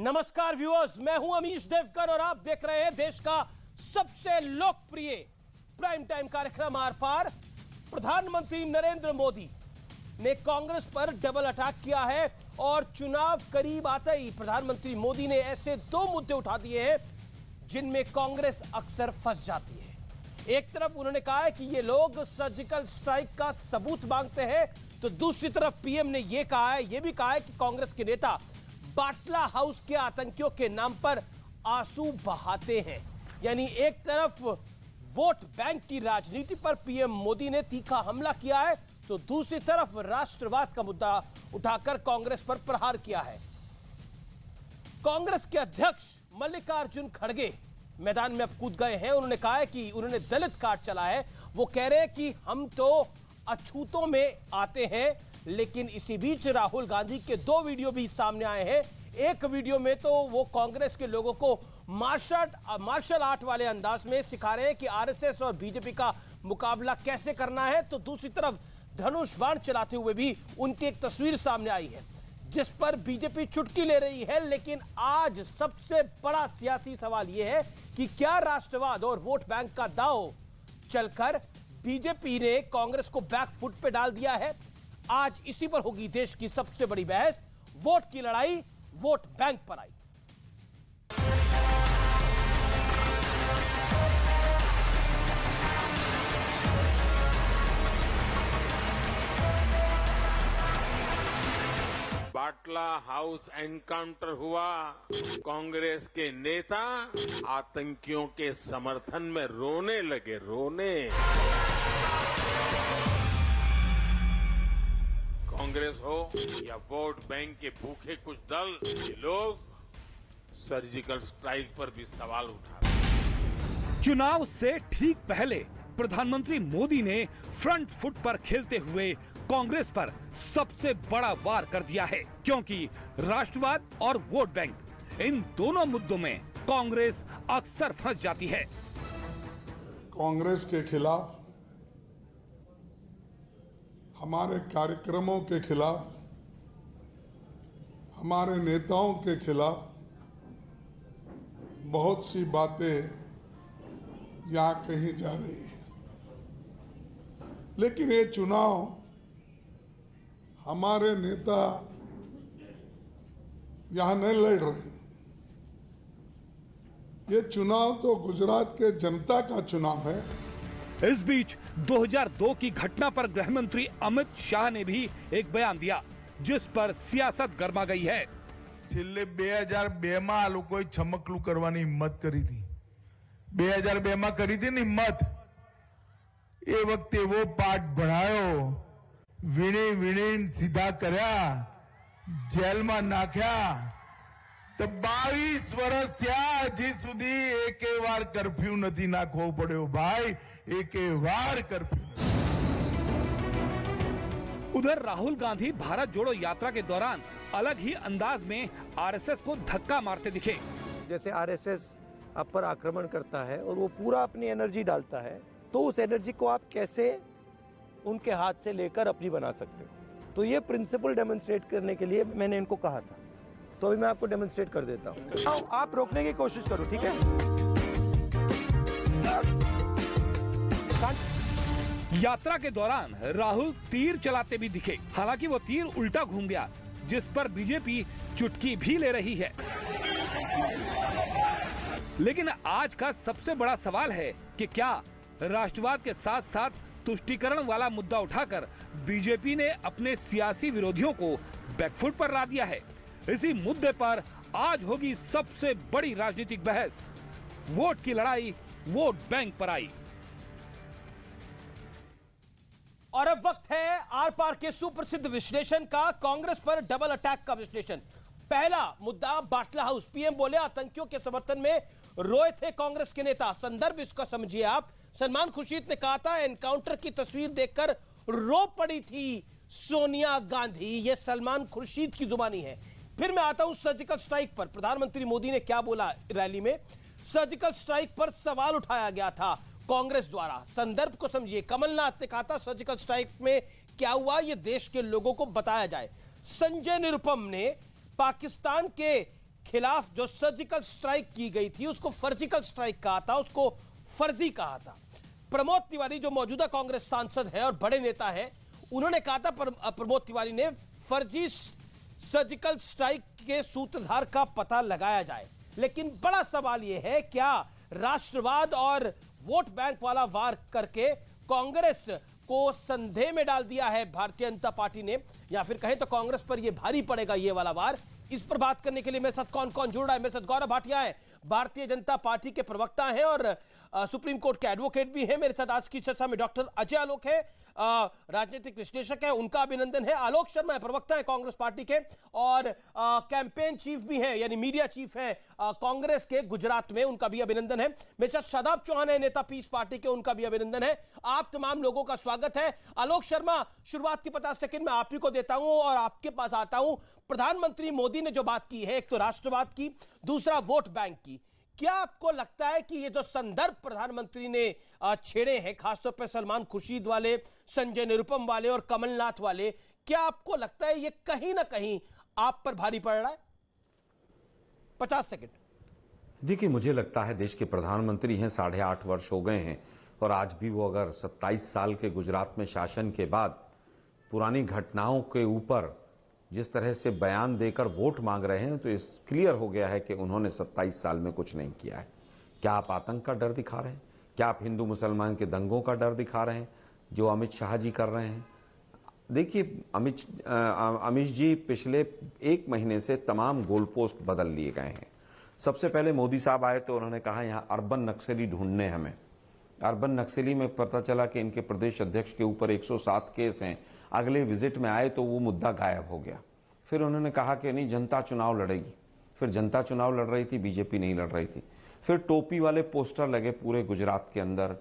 नमस्कार व्यूअर्स, मैं हूं अमीश देवकर और आप देख रहे हैं देश का सबसे लोकप्रिय प्राइम टाइम कार्यक्रम आर पार। प्रधानमंत्री नरेंद्र मोदी ने कांग्रेस पर डबल अटैक किया है और चुनाव करीब आते ही प्रधानमंत्री मोदी ने ऐसे दो मुद्दे उठा दिए हैं जिनमें कांग्रेस अक्सर फंस जाती है। एक तरफ उन्होंने कहा है कि ये लोग सर्जिकल स्ट्राइक का सबूत मांगते हैं, तो दूसरी तरफ पीएम ने यह भी कहा है कि कांग्रेस के नेता बाटला हाउस के आतंकियों के नाम पर आंसू बहाते हैं। यानी एक तरफ वोट बैंक की राजनीति पर पीएम मोदी ने तीखा हमला किया है, तो दूसरी तरफ राष्ट्रवाद का मुद्दा उठाकर कांग्रेस पर प्रहार किया है। कांग्रेस के अध्यक्ष मल्लिकार्जुन खड़गे मैदान में अब कूद गए हैं। उन्होंने कहा है कि उन्होंने दलित कार्ड चला है। वो कह रहे हैं कि हम तो अछूतों में आते हैं, लेकिन इसी बीच राहुल गांधी के दो वीडियो भी सामने आए हैं। एक वीडियो में तो वो कांग्रेस के लोगों को मार्शल आर्ट वाले अंदाज में सिखा रहे हैं कि आरएसएस और बीजेपी का मुकाबला कैसे करना है, तो दूसरी तरफ धनुष बाण चलाते हुए भी उनकी एक तस्वीर सामने आई है जिस पर बीजेपी चुटकी ले रही है। लेकिन आज सबसे बड़ा सियासी सवाल यह है कि क्या राष्ट्रवाद और वोट बैंक का दांव चलकर बीजेपी ने कांग्रेस को बैक फुट पे डाल दिया है। आज इसी पर होगी देश की सबसे बड़ी बहस। वोट की लड़ाई वोट बैंक पर आई। बाटला हाउस एनकाउंटर हुआ, कांग्रेस के नेता आतंकियों के समर्थन में रोने लगे। कांग्रेस हो या वोट बैंक के भूखे कुछ दल, ये लोग सर्जिकल स्ट्राइक पर भी सवाल उठा रहे हैं। चुनाव से ठीक पहले प्रधानमंत्री मोदी ने फ्रंट फुट पर खेलते हुए कांग्रेस पर सबसे बड़ा वार कर दिया है, क्योंकि राष्ट्रवाद और वोट बैंक इन दोनों मुद्दों में कांग्रेस अक्सर फंस जाती है। कांग्रेस के खिलाफ, हमारे कार्यक्रमों के खिलाफ, हमारे नेताओं के खिलाफ बहुत सी बातें यहां कही जा रही है, लेकिन ये चुनाव हमारे नेता यहां नहीं लड़ रहे। ये चुनाव तो गुजरात के जनता का चुनाव है। इस बीच 2002 की घटना पर गृह मंत्री अमित शाह ने भी एक बयान दिया जिस पर सियासत गर्मा गई है। છેલ્લે 2002 માં આ લોકોએ છમકલું કરવાની હિંમત કરી હતી। 2002 માં કરી હતી ને હિંમત, એ વખતે એવો પાઠ ભણાયો, વીણી સીધા કર્યા, જેલમાં નાખ્યા, તો 22 વર્ષ થયા, હજી સુધી એકે વાર કર્ફ્યુ નથી નાખવો પડ્યો ભાઈ, એકે વાર કર્ફ્યુ। उधर राहुल गांधी भारत जोड़ो यात्रा के दौरान अलग ही अंदाज में आरएसएस को धक्का मारते दिखे। जैसे आरएसएस आप पर आक्रमण करता है और वो पूरा अपनी एनर्जी डालता है, तो उस एनर्जी को आप कैसे उनके हाथ से लेकर अपनी बना सकते हो। तो ये प्रिंसिपल डेमोन्स्ट्रेट करने के लिए मैंने इनको कहा था, तो अभी मैं आपको डेमोन्स्ट्रेट कर देता हूँ। आप रोकने की कोशिश करो, ठीक है। यात्रा के दौरान राहुल तीर चलाते भी दिखे, हालांकि वो तीर उल्टा घूम गया, जिस पर बीजेपी चुटकी भी ले रही है। लेकिन आज का सबसे बड़ा सवाल है कि क्या राष्ट्रवाद के साथ साथ तुष्टीकरण वाला मुद्दा उठाकर बीजेपी ने अपने सियासी विरोधियों को बैकफुट पर ला दिया है। इसी मुद्दे पर आज होगी सबसे बड़ी राजनीतिक बहस। वोट की लड़ाई वोट बैंक पर आई। और अब वक्त है आर पार के सुप्रसिद्ध विश्लेषण का, कांग्रेस पर डबल अटैक का विश्लेषण। पहला मुद्दा बाटला हाउस। पीएम बोले आतंकियों के समर्थन में रोए थे कांग्रेस के नेता। संदर्भ इसका समझिए आप। सलमान खुर्शीद ने कहा था एनकाउंटर की तस्वीर देखकर रो पड़ी थी सोनिया गांधी। यह सलमान खुर्शीद की जुबानी है। फिर मैं आता हूं सर्जिकल स्ट्राइक पर। प्रधानमंत्री मोदी ने क्या बोला रैली में? सर्जिकल स्ट्राइक पर सवाल उठाया गया था कांग्रेस द्वारा। संदर्भ को समझिए। कमलनाथ ने कहा था सर्जिकल स्ट्राइक में क्या हुआ ये देश के लोगों को बताया जाए। संजय निरुपम ने पाकिस्तान के खिलाफ जो सर्जिकल स्ट्राइक की गई थी उसको फर्जिकल स्ट्राइक कहा था, उसको फर्जी कहा था। प्रमोद तिवारी जो मौजूदा कांग्रेस सांसद है और बड़े नेता है, उन्होंने कहा था, प्रमोद तिवारी ने, फर्जी सर्जिकल स्ट्राइक के सूत्रधार का पता लगाया जाए। लेकिन बड़ा सवाल यह है, क्या राष्ट्रवाद और वोट बैंक वाला वार करके कांग्रेस को संदेह में डाल दिया है भारतीय जनता पार्टी ने, या फिर कहें तो कांग्रेस पर यह भारी पड़ेगा ये वाला वार? इस पर बात करने के लिए मेरे साथ कौन कौन जुड़ रहा है? मेरे साथ गौरव भाटिया है, भारतीय जनता पार्टी के प्रवक्ता हैं और सुप्रीम कोर्ट के एडवोकेट भी हैं। मेरे साथ आज की चर्चा में डॉक्टर अजय आलोक है, राजनीतिक विश्लेषक है, उनका अभिनंदन है। आलोक शर्मा है, प्रवक्ता है कांग्रेस पार्टी के और कैंपेन चीफ भी है, यानी मीडिया चीफ है कांग्रेस के गुजरात में, उनका भी अभिनंदन है। मेरे साथ शादाब चौहान है, नेता पीस पार्टी के, उनका भी अभिनंदन है। आप तमाम लोगों का स्वागत है। आलोक शर्मा, शुरुआत की 50 सेकंड में आप ही को देता हूं और आपके पास आता हूं। प्रधानमंत्री मोदी ने जो बात की है, एक तो राष्ट्रवाद की, दूसरा वोट बैंक की, क्या आपको लगता है कि ये जो संदर्भ प्रधानमंत्री ने छेड़े हैं, खासतौर पर सलमान खुर्शीद वाले, संजय निरुपम वाले और कमलनाथ वाले, क्या आपको लगता है ये कहीं ना कहीं आप पर भारी पड़ रहा है? 50 सेकंड। देखिए, मुझे लगता है देश के प्रधानमंत्री हैं, 8.5 वर्ष हो गए हैं और आज भी वो अगर 27 साल के गुजरात में शासन के बाद पुरानी घटनाओं के ऊपर जिस तरह से बयान देकर वोट मांग रहे हैं, तो इस क्लियर हो गया है कि उन्होंने 27 साल में कुछ नहीं किया है। क्या आप आतंक का डर दिखा रहे हैं? क्या आप हिंदू मुसलमान के दंगों का डर दिखा रहे हैं जो अमित शाह जी कर रहे हैं? देखिए, अमित जी पिछले 1 महीने से तमाम गोल पोस्ट बदल लिए गए हैं। सबसे पहले मोदी साहब आए तो उन्होंने कहा यहाँ अर्बन नक्सली ढूंढने हमें। अर्बन नक्सली में पता चला कि इनके प्रदेश अध्यक्ष के ऊपर 107 केस हैं। अगले विजिट में आए तो वो मुद्दा गायब हो गया। फिर उन्होंने कहा कि नहीं, जनता चुनाव लड़ेगी। फिर जनता चुनाव लड़ रही थी, बीजेपी नहीं लड़ रही थी। फिर टोपी वाले पोस्टर लगे पूरे गुजरात के अंदर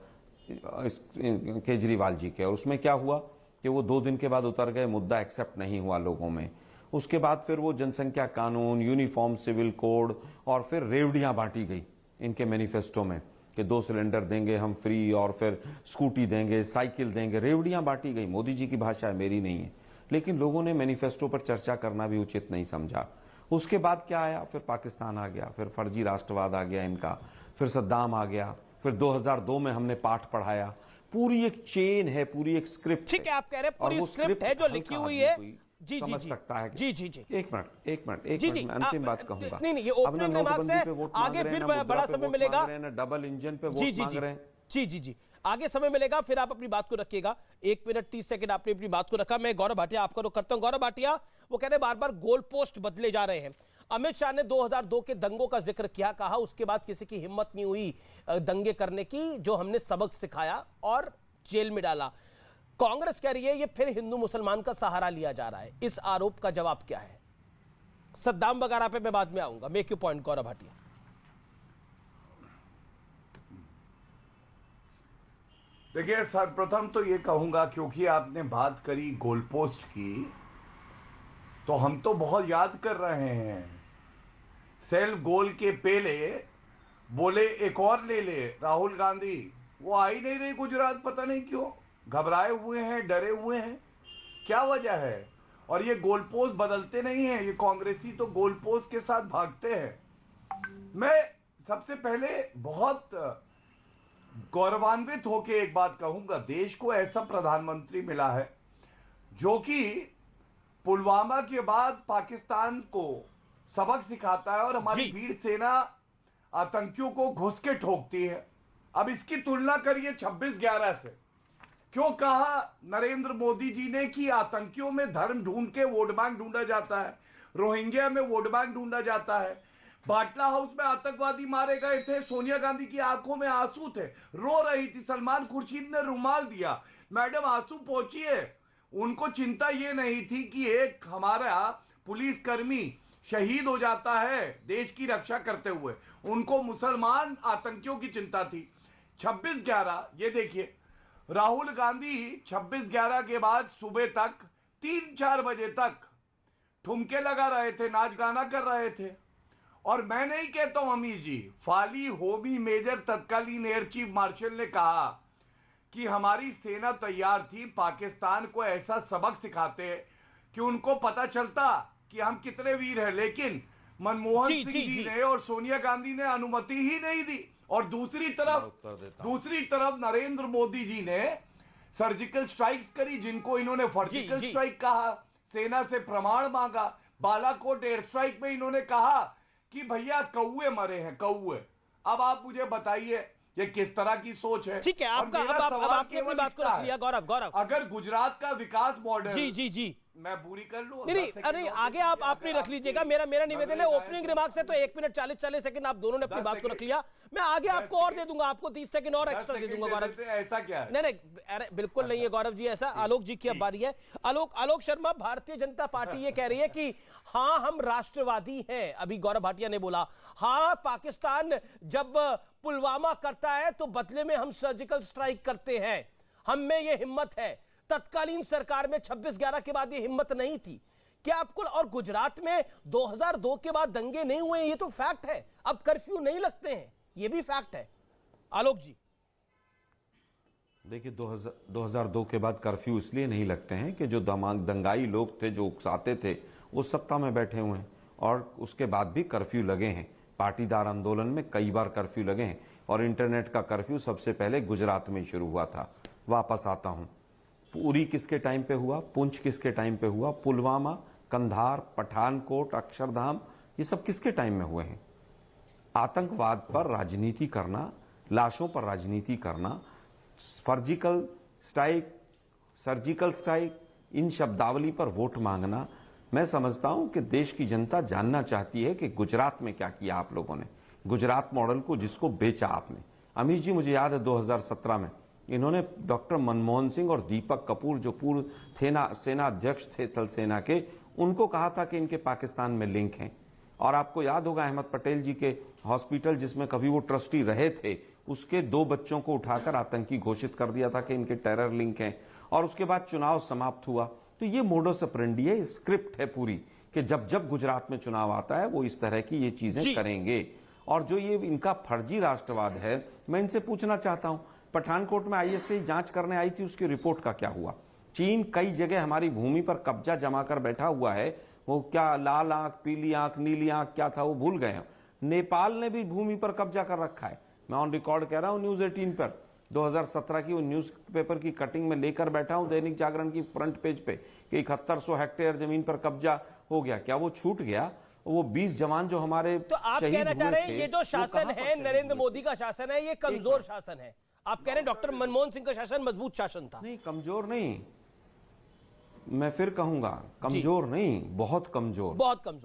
केजरीवाल जी के, और उसमें क्या हुआ कि वो 2 दिन के बाद उतर गए, मुद्दा एक्सेप्ट नहीं हुआ लोगों में। उसके बाद फिर वो जनसंख्या कानून, यूनिफॉर्म सिविल कोड और फिर रेवड़ियां बांटी गई इनके मैनिफेस्टो में कि 2 सिलेंडर देंगे हम फ्री और फिर स्कूटी देंगे, साइकिल देंगे, रेवड़ियां बांटी गई। मोदी जी की भाषा है, मेरी नहीं है, लेकिन लोगों ने मैनिफेस्टो पर चर्चा करना भी उचित नहीं समझा। उसके बाद क्या आया? फिर पाकिस्तान आ गया, फिर फर्जी राष्ट्रवाद आ गया इनका, फिर सद्दाम आ गया, फिर 2002 में हमने पाठ पढ़ाया। पूरी एक चेन है, पूरी एक स्क्रिप्ट। ठीक है, आप कह रहे हैं पूरी स्क्रिप्ट है जो लिखी हुई है। जी समझ सकता है। जी जी जी, एक मिनट अंतिम बात कहूंगा। नहीं, ये ओपनिंग रिमार्क्स है, आगे फिर बड़ा समय मिलेगा। डबल इंजन पे वोट मांग रहे हैं। जी, आगे समय मिलेगा, फिर आप अपनी बात को रखिएगा। 1 मिनट 30 सेकंड आपने अपनी बात को रखा। मैं गौरव भाटिया आपका रुख करता हूं। गौरव भाटिया, वो कह रहे बार बार गोल पोस्ट बदले जा रहे हैं। अमित शाह ने 2002 के दंगों का जिक्र किया, कहा उसके बाद किसी की हिम्मत नहीं हुई दंगे करने की, जो हमने सबक सिखाया और जेल में डाला। कांग्रेस कह रही है ये फिर हिंदू मुसलमान का सहारा लिया जा रहा है। इस आरोप का जवाब क्या है? सद्दाम वगैरह पे मैं बाद में आऊंगा। Make you point Gaurav Bhatia. देखिए, सर्वप्रथम तो ये कहूंगा, क्योंकि आपने बात करी गोल पोस्ट की, तो हम तो बहुत याद कर रहे हैं। सेल्फ गोल के पहले बोले एक और ले ले राहुल गांधी, वो आ ही नहीं रही गुजरात, पता नहीं क्यों, घबराए हुए हैं, डरे हुए हैं, क्या वजह है? और ये गोल पोस्ट बदलते नहीं हैं, ये कांग्रेसी तो गोल पोस्ट के साथ भागते हैं। मैं सबसे पहले बहुत गौरवान्वित होकर एक बात कहूंगा, देश को ऐसा प्रधानमंत्री मिला है जो कि पुलवामा के बाद पाकिस्तान को सबक सिखाता है और हमारी वीर सेना आतंकियों को घुस के ठोकती है। अब इसकी तुलना करिए 26/11 से। क्यों कहा नरेंद्र मोदी जी ने कि आतंकियों में धर्म ढूंढ के वोट बैंक ढूंढा जाता है, रोहिंग्या में वोट बैंक ढूंढा जाता है। बाटला हाउस में आतंकवादी मारे गए थे, सोनिया गांधी की आंखों में आंसू थे, रो रही थी, सलमान खुर्शीद ने रुमाल दिया। मैडम, आंसू पहुंचिए। उनको चिंता ये नहीं थी कि एक हमारा पुलिसकर्मी शहीद हो जाता है देश की रक्षा करते हुए, उनको मुसलमान आतंकियों की चिंता थी। 26/11 ये देखिए, राहुल गांधी 26/11 के बाद सुबह तक 3-4 बजे तक ठुमके लगा रहे थे, नाच गाना कर रहे थे। और मैं नहीं कहता हूं अमीर जी, फाली होमी मेजर तत्कालीन एयर चीफ मार्शल ने कहा कि हमारी सेना तैयार थी, पाकिस्तान को ऐसा सबक सिखाते कि उनको पता चलता कि हम कितने वीर हैं। लेकिन मनमोहन जी, सिंह जी, जी जी। ने और सोनिया गांधी ने अनुमति ही नहीं दी। और दूसरी तरफ नरेंद्र मोदी जी ने सर्जिकल स्ट्राइक्स करी, जिनको इन्होंने सर्जिकल जी। स्ट्राइक कहा, सेना से प्रमाण मांगा। बालाकोट एयर स्ट्राइक में इन्होंने कहा कि भैया कौए मरे हैं, कौए। अब आप मुझे बताइए ये किस तरह की सोच है? ठीक है, और आपका मेरा अब सवाल आपने अपनी केवल बात को इतना रख है, लिया गौरव। अगर गुजरात का विकास मॉडल, जी मैं पूरी कर लूं? नहीं, अरे आगे आप नहीं रख लीजिएगा। मेरा निवेदन है, ओपनिंग रिमार्क्स है तो 1 मिनट 40 सेकंड आप दोनों ने अपनी बात को रख लिया। मैं आगे आपको और दे दूंगा, आपको 30 सेकंड और एक्स्ट्रा दे दूंगा गौरव। ऐसा क्या है? नहीं, अरे बिल्कुल नहीं है गौरव जी ऐसा। आलोक जी की अब बारी है। आलोक शर्मा, भारतीय जनता पार्टी ये कह रही है कि हाँ हम राष्ट्रवादी हैं। अभी गौरव भाटिया ने बोला हाँ पाकिस्तान जब पुलवामा करता है तो बदले में हम सर्जिकल स्ट्राइक करते हैं, हम में ये हिम्मत है। तत्कालीन सरकार में 26/11 के बाद ये हिम्मत नहीं थी क्या आपको? और गुजरात में 2002 के बाद दंगे नहीं हुए, ये तो फैक्ट है। अब कर्फ्यू नहीं लगते हैं, ये भी फैक्ट है। आलोक जी देखिए 2002 के बाद कर्फ्यू इसलिए नहीं लगते हैं कि जो दंगाई लोग थे, जो उकसाते थे, वो सत्ता में बैठे हुए हैं और उसके बाद भी कर्फ्यू लगे हैं। पाटीदार आंदोलन में कई बार कर्फ्यू लगे हैं और इंटरनेट का कर्फ्यू सबसे पहले गुजरात में शुरू हुआ था। वापस आता हूं, उरी किसके टाइम पे हुआ, पुंछ किसके टाइम पे हुआ, पुलवामा, कंधार, पठानकोट, अक्षरधाम, ये सब किसके टाइम में हुए हैं? आतंकवाद पर राजनीति करना, लाशों पर राजनीति करना, सर्जिकल स्ट्राइक, इन शब्दावली पर वोट मांगना, मैं समझता हूं कि देश की जनता जानना चाहती है कि गुजरात में क्या किया आप लोगों ने, गुजरात मॉडल को जिसको बेचा आपने। अमित जी मुझे याद है 2017 में इन्होंने डॉक्टर मनमोहन सिंह और दीपक कपूर जो पूर्व सेना अध्यक्ष थे थल सेना के, उनको कहा था कि इनके पाकिस्तान में लिंक हैं। और आपको याद होगा अहमद पटेल जी के हॉस्पिटल जिसमें कभी वो ट्रस्टी रहे थे, उसके 2 बच्चों को उठाकर आतंकी घोषित कर दिया था कि इनके टेरर लिंक हैं। और उसके बाद चुनाव समाप्त हुआ। तो ये मोडस ऑपरेंडी है, स्क्रिप्ट है पूरी कि जब जब गुजरात में चुनाव आता है वो इस तरह की ये चीजें करेंगे। और जो ये इनका फर्जी राष्ट्रवाद है, मैं इनसे पूछना चाहता हूं, पठानकोट में आईएसआई जांच करने आई थी, उसकी रिपोर्ट का क्या हुआ? चीन कई जगह हमारी भूमि पर कब्जा जमा कर बैठा हुआ है, वो क्या लाल आंख, पीली आंख, नीली आंख क्या था वो भूल गए। नेपाल ने भी भूमि पर कब्जा कर रखा है। मैं ऑन रिकॉर्ड कह रहा हूं न्यूज 18 पर 2017 की वो न्यूज पेपर की कटिंग में लेकर बैठा हूं दैनिक जागरण की फ्रंट पेज पे कि 7100 हेक्टेयर जमीन पर कब्जा हो गया। क्या वो छूट गया? वो 20 जवान जो हमारे तो आप कहना चाह रहे हैं ये जो शासन है नरेंद्र मोदी का शासन है, ये कमजोर शासन है? आप कह रहे हैं डॉक्टर मनमोहन सिंह का शासन मजबूत शासन था? नहीं, कमजोर नहीं, मैं फिर कहूंगा कमजोर नहीं, बहुत कमजोर।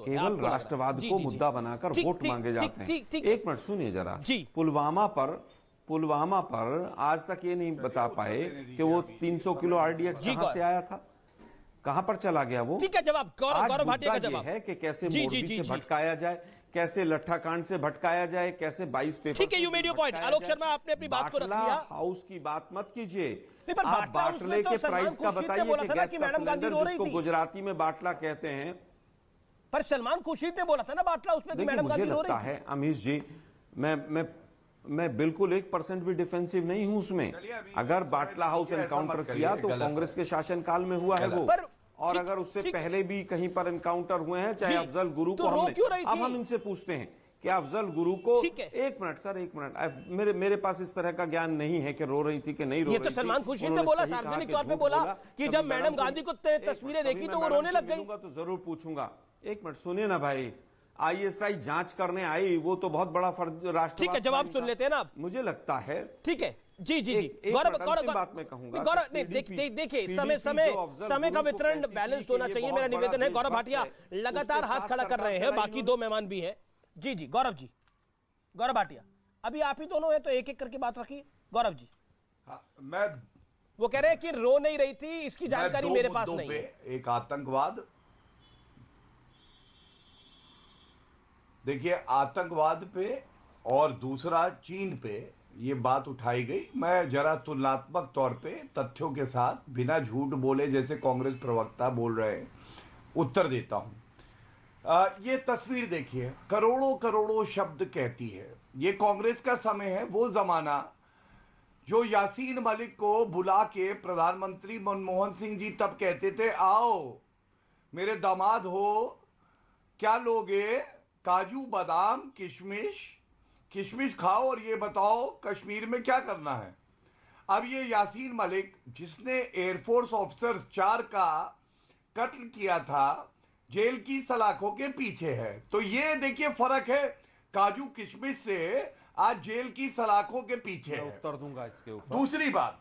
केवल राष्ट्रवाद को मुद्दा बनाकर वोट मांगे जाते हैं। एक मिनट सुनिए जरा। पुलवामा पर आज तक ये नहीं बता पाए कि वो 300 किलो आरडीएक्स कहां से आया था, कहां पर चला गया वो? ठीक है, जवाब गौरव भाटिया का जवाब है कि कैसे मोरबी से भटकाया जाए, कैसे लट्ठाकांड से भटकाया जाए, कैसे 22 पेपर। ठीक है, you made your point. Alok Sharma आपने अपनी बात को रख लिया। हाउस की बात मत कीजिए, पर आप बाटले के प्राइस का बताइए कि गैस का सिलेंडर जिसको गुजराती में बाटला कहते हैं। पर सलमान खुर्शीद ने बोला था ना बाटला उसमें कि मैडम गांधी रो रही थी। मुझे लगता है अमीश जी, मैं बिल्कुल 1% भी डिफेंसिव नहीं हूं उसमें। अगर बाटला हाउस एनकाउंटर किया तो कांग्रेस के शासनकाल में हुआ है वो, और अगर उससे पहले भी कहीं पर एनकाउंटर हुए हैं, चाहे अफजल गुरु को हमने, अब हम इनसे पूछते हैं कि अफजल गुरु को, एक मिनट सर, एक मिनट, मेरे पास इस तरह का ज्ञान नहीं है कि रो रही थी कि नहीं रो रही थी। ये तो सलमान खुर्शीद ने बोला, सार्वजनिक तौर पे बोला कि जब मैडम गांधी को तस्वीरें देखी तो वो रोने लग गई। तो जरूर पूछूंगा। एक मिनट सुनिए ना भाई, आईएसआई जांच करने आई, वो तो बहुत बड़ा राष्ट्र। ठीक है, जवाब सुन लेते हैं ना। मुझे लगता है ठीक है, जी गौरव बात में कहूंगा, गौरव नहीं, देखिए समय का वितरण बैलेंस्ड होना चाहिए, मेरा निवेदन है। गौरव भाटिया लगातार हाथ खड़ा कर रहे हैं, बाकी 2 मेहमान भी हैं। जी गौरव भाटिया, अभी आप ही दोनों हैं तो एक एक करके बात रखिए। गौरव जी, वो कह रहे हैं कि रो नहीं रही थी, इसकी जानकारी मेरे पास नहीं है। एक आतंकवाद, देखिए आतंकवाद पे, और दूसरा चीन पे ये बात उठाई गई। मैं जरा तुलनात्मक तौर पे तथ्यों के साथ, बिना झूठ बोले जैसे कांग्रेस प्रवक्ता बोल रहे हैं, उत्तर देता हूं। ये तस्वीर देखिए, करोड़ों करोड़ों शब्द कहती है। ये कांग्रेस का समय है, वो जमाना जो यासीन मलिक को बुला के प्रधानमंत्री मनमोहन सिंह जी तब कहते थे, आओ मेरे दामाद हो, क्या लोगे, काजू बादाम किशमिश खाओ और ये बताओ कश्मीर में क्या करना है। अब ये यासीन मलिक जिसने एयरफोर्स ऑफिसर 4 का कत्ल किया था, जेल की सलाखों के पीछे है। तो ये देखिए फर्क है काजू किशमिश से आज जेल की सलाखों के पीछे है। उत्तर दूंगा इसके ऊपर। दूसरी बात,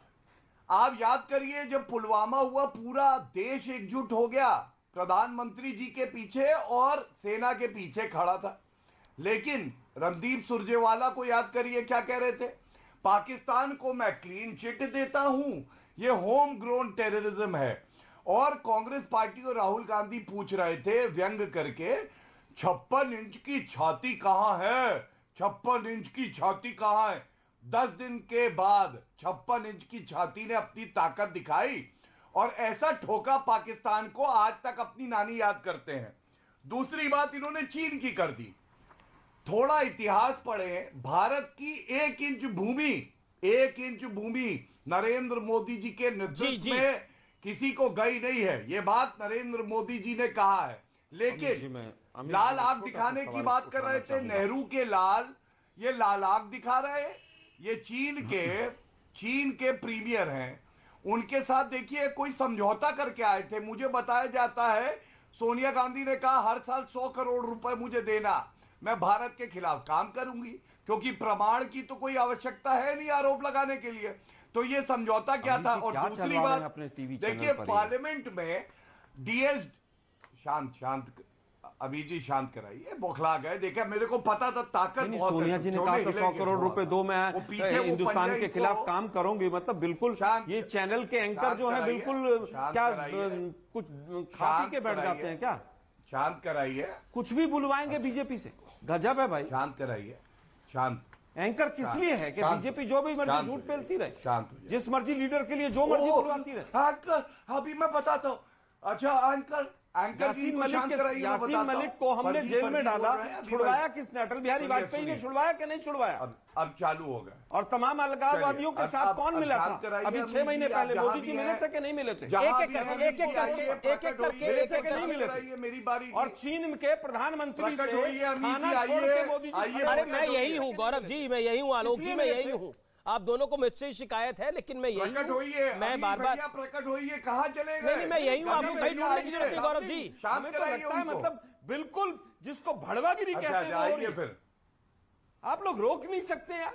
आप याद करिए जब पुलवामा हुआ पूरा देश एकजुट हो गया, प्रधानमंत्री जी के पीछे और सेना के पीछे खड़ा था। लेकिन रणदीप सुरजेवाला को याद करिए क्या कह रहे थे, पाकिस्तान को मैं क्लीन चिट देता हूं, ये होम ग्रोन टेररिज्म है। और कांग्रेस पार्टी और राहुल गांधी पूछ रहे थे व्यंग करके 56 इंच की छाती कहां है, 56 इंच की छाती कहां है। 10 दिन के बाद 56 इंच की छाती ने अपनी ताकत दिखाई और ऐसा ठोका पाकिस्तान को, आज तक अपनी नानी याद करते हैं। दूसरी बात इन्होंने चीन की कर दी। थोड़ा इतिहास पढ़ें, भारत की 1 इंच भूमि नरेंद्र मोदी जी के नेतृत्व में किसी को गई नहीं है। यह बात नरेंद्र मोदी जी ने कहा है। लेकिन लाल आग दिखाने की बात कर रहे थे, नेहरू के लाल, ये लाल आग दिखा रहे हैं। ये चीन के प्रीमियर हैं, उनके साथ देखिए कोई समझौता करके आए थे। मुझे बताया जाता है सोनिया गांधी ने कहा हर साल 100 करोड़ रुपए मुझे देना, मैं भारत के खिलाफ काम करूंगी, क्योंकि प्रमाण की तो कोई आवश्यकता है नहीं आरोप लगाने के लिए। तो ये समझौता क्या था। और दूसरी बात देखिए, पार्लियामेंट में डीएस शांत अभी जी शांत कराइए, बौखला गए। देखा, मेरे को पता था ताकत बहुत है। सोनिया जी ने कहा था 100 करोड़ रुपए दो, मैं हिंदुस्तान के खिलाफ काम करूंगी। मतलब बिल्कुल ये चैनल के एंकर जो है बिल्कुल क्या कुछ खा पी के बैठ जाते हैं क्या। शांत कराइए, कुछ भी बुलवाएंगे बीजेपी से, गजब है भाई। शांत कराइए, शांत। एंकर किस लिए है कि बीजेपी जो भी मर्जी झूठ फैलती रहे, शांत, जिस मर्जी लीडर के लिए जो मर्जी बुलवाती रहे। एंकर अभी मैं बताता हूँ। अच्छा, एंकर यासीन मलिक को हमने जेल में डाला, छुड़वाया किसने? अटल बिहारी वाजपेयी ने छुड़वाया कि नहीं छुड़वाया? अब चालू होगा। और तमाम अलगाववादियों के साथ कौन मिला था? अभी 6 महीने पहले मोदी जी मिले थे कि नहीं मिले थे? एक एक करके नहीं मिले थे। मेरी बारी। और चीन के प्रधानमंत्री से खाना छोड़ के मोदी जी। अरे मैं यही हूँ गौरव जी, मैं यही हूँ, आलोक जी मैं यही हूँ। आप दोनों को मुझसे शिकायत है, लेकिन मैं यही हूँ। मैं बार-बार प्रकट होइए, कहाँ चले गए? नहीं, मैं यही हूँ, आपको कहीं ढूंढने की जरूरत नहीं गौरव जी। हमें तो लगता है मतलब बिल्कुल जिसको भड़वागिरी कहते हैं फिर आप लोग रोक नहीं सकते यार।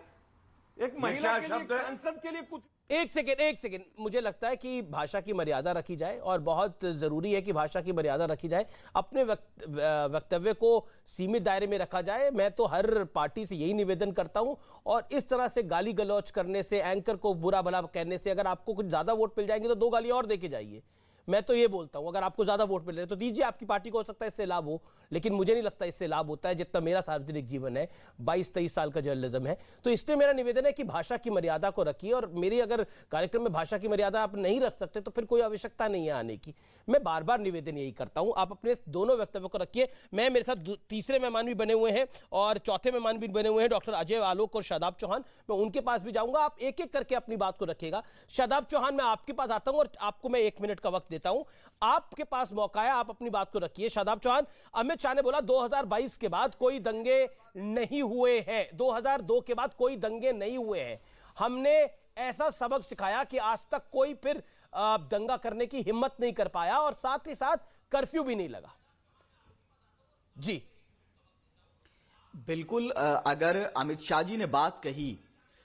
एक महिला के लिए, सांसद के लिए कुछ। एक सेकेंड, मुझे लगता है कि भाषा की मर्यादा रखी जाए और बहुत जरूरी है कि भाषा की मर्यादा रखी जाए, अपने वक्तव्य को सीमित दायरे में रखा जाए। मैं तो हर पार्टी से यही निवेदन करता हूं। और इस तरह से गाली गलौज करने से, एंकर को बुरा भला कहने से, अगर आपको कुछ ज्यादा वोट मिल जाएंगे तो 2 गालियां और देके जाइए। मैं तो ये बोलता हूं, अगर आपको ज्यादा वोट मिल रहे तो दीजिए, आपकी पार्टी को हो सकता है इससे लाभ हो, लेकिन मुझे नहीं लगता इससे लाभ होता है जितना मेरा सार्वजनिक जीवन है, 22-23 साल का जर्नलिज्म है। तो इसलिए मेरा निवेदन है कि भाषा की मर्यादा को रखिए। और मेरी अगर कार्यक्रम में भाषा की मर्यादा आप नहीं रख सकते तो फिर कोई आवश्यकता नहीं है आने की। मैं बार बार निवेदन यही करता हूं, आप अपने दोनों वक्तव्यों को रखिए। मैं, मेरे साथ तीसरे मेहमान भी बने हुए हैं और चौथे मेहमान भी बने हुए हैं, डॉक्टर अजय आलोक और शादाब चौहान। मैं उनके पास भी जाऊंगा, आप एक एक करके अपनी बात को रखिएगा। शादाब चौहान, मैं आपके पास आता हूं और आपको मैं 1 मिनट का वक्त देता हूं। आपके पास मौका है, आप अपनी बात को रखिए। शादाब चौहान, अमित शाह ने बोला 2022 के बाद कोई दंगे नहीं हुए हैं, 2002 के बाद कोई दंगे नहीं हुए हैं। हमने ऐसा सबक सिखाया कि आज तक कोई फिर दंगा करने की हिम्मत नहीं कर पाया और साथ ही साथ कर्फ्यू भी नहीं लगा। जी बिल्कुल, अगर अमित शाह जी ने बात कही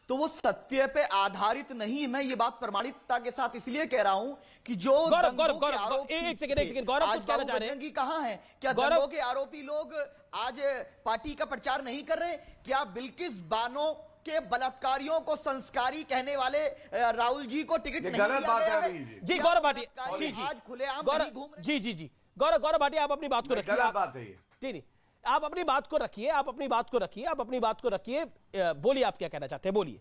तो वो सत्य पे आधारित नहीं। मैं ये बात प्रमाणिकता के साथ इसलिए कह रहा हूं कि जो गौरव एक सेकंड गौरव कुछ कहना चाह रहे हैं। कहां है? क्या दंगों के आरोपी लोग आज पार्टी का प्रचार नहीं कर रहे? क्या बिल्किस बानो के बलात्कारियों को संस्कारी कहने वाले राहुल जी को टिकट नहीं दिया गया है? जी गौरव भाटिया, जी आज खुलेआम जी गौरव भाटिया, आप अपनी बात को रखिए। नहीं, आप अपनी बात को रखिए, आप अपनी बात को रखिए। बोलिए, आप क्या कहना चाहते हैं, बोलिए।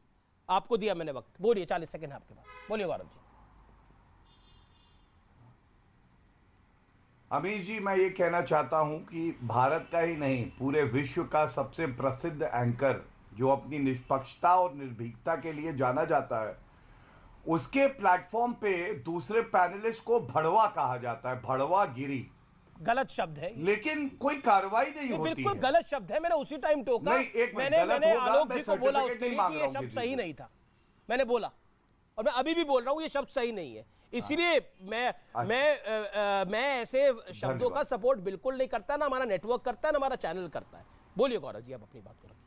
आपको दिया मैंने वक्त, बोलिए, 40 सेकंड आपके पास, बोलिए गौरव जी। अमीर जी, मैं ये कहना चाहता हूं कि भारत का ही नहीं, पूरे विश्व का सबसे प्रसिद्ध एंकर जो अपनी निष्पक्षता और निर्भीकता के लिए जाना जाता है, उसके प्लेटफॉर्म पे दूसरे पैनलिस्ट को भड़वा कहा जाता है, भड़वा गिरी। गलत शब्द है, लेकिन कोई कार्रवाई नहीं होती बिल्कुल है। गलत शब्द है। मैंने उसी टाइम टोका। नहीं, एक मिनट, मैंने गलत होगा, आलोक मैं जी को बोला सर्टिफिकेट उसके नहीं लिए मांग कि रहा ये हूं शब्द किसी सही से। नहीं था। मैंने बोला और मैं अभी भी बोल रहा हूं ये शब्द सही नहीं है। इसलिए मैं ऐसे शब्दों का सपोर्ट बिल्कुल नहीं करता, ना हमारा नेटवर्क करता है, ना हमारा चैनल करता है। बोलिए गौरव जी, आप अपनी बात को रखिए।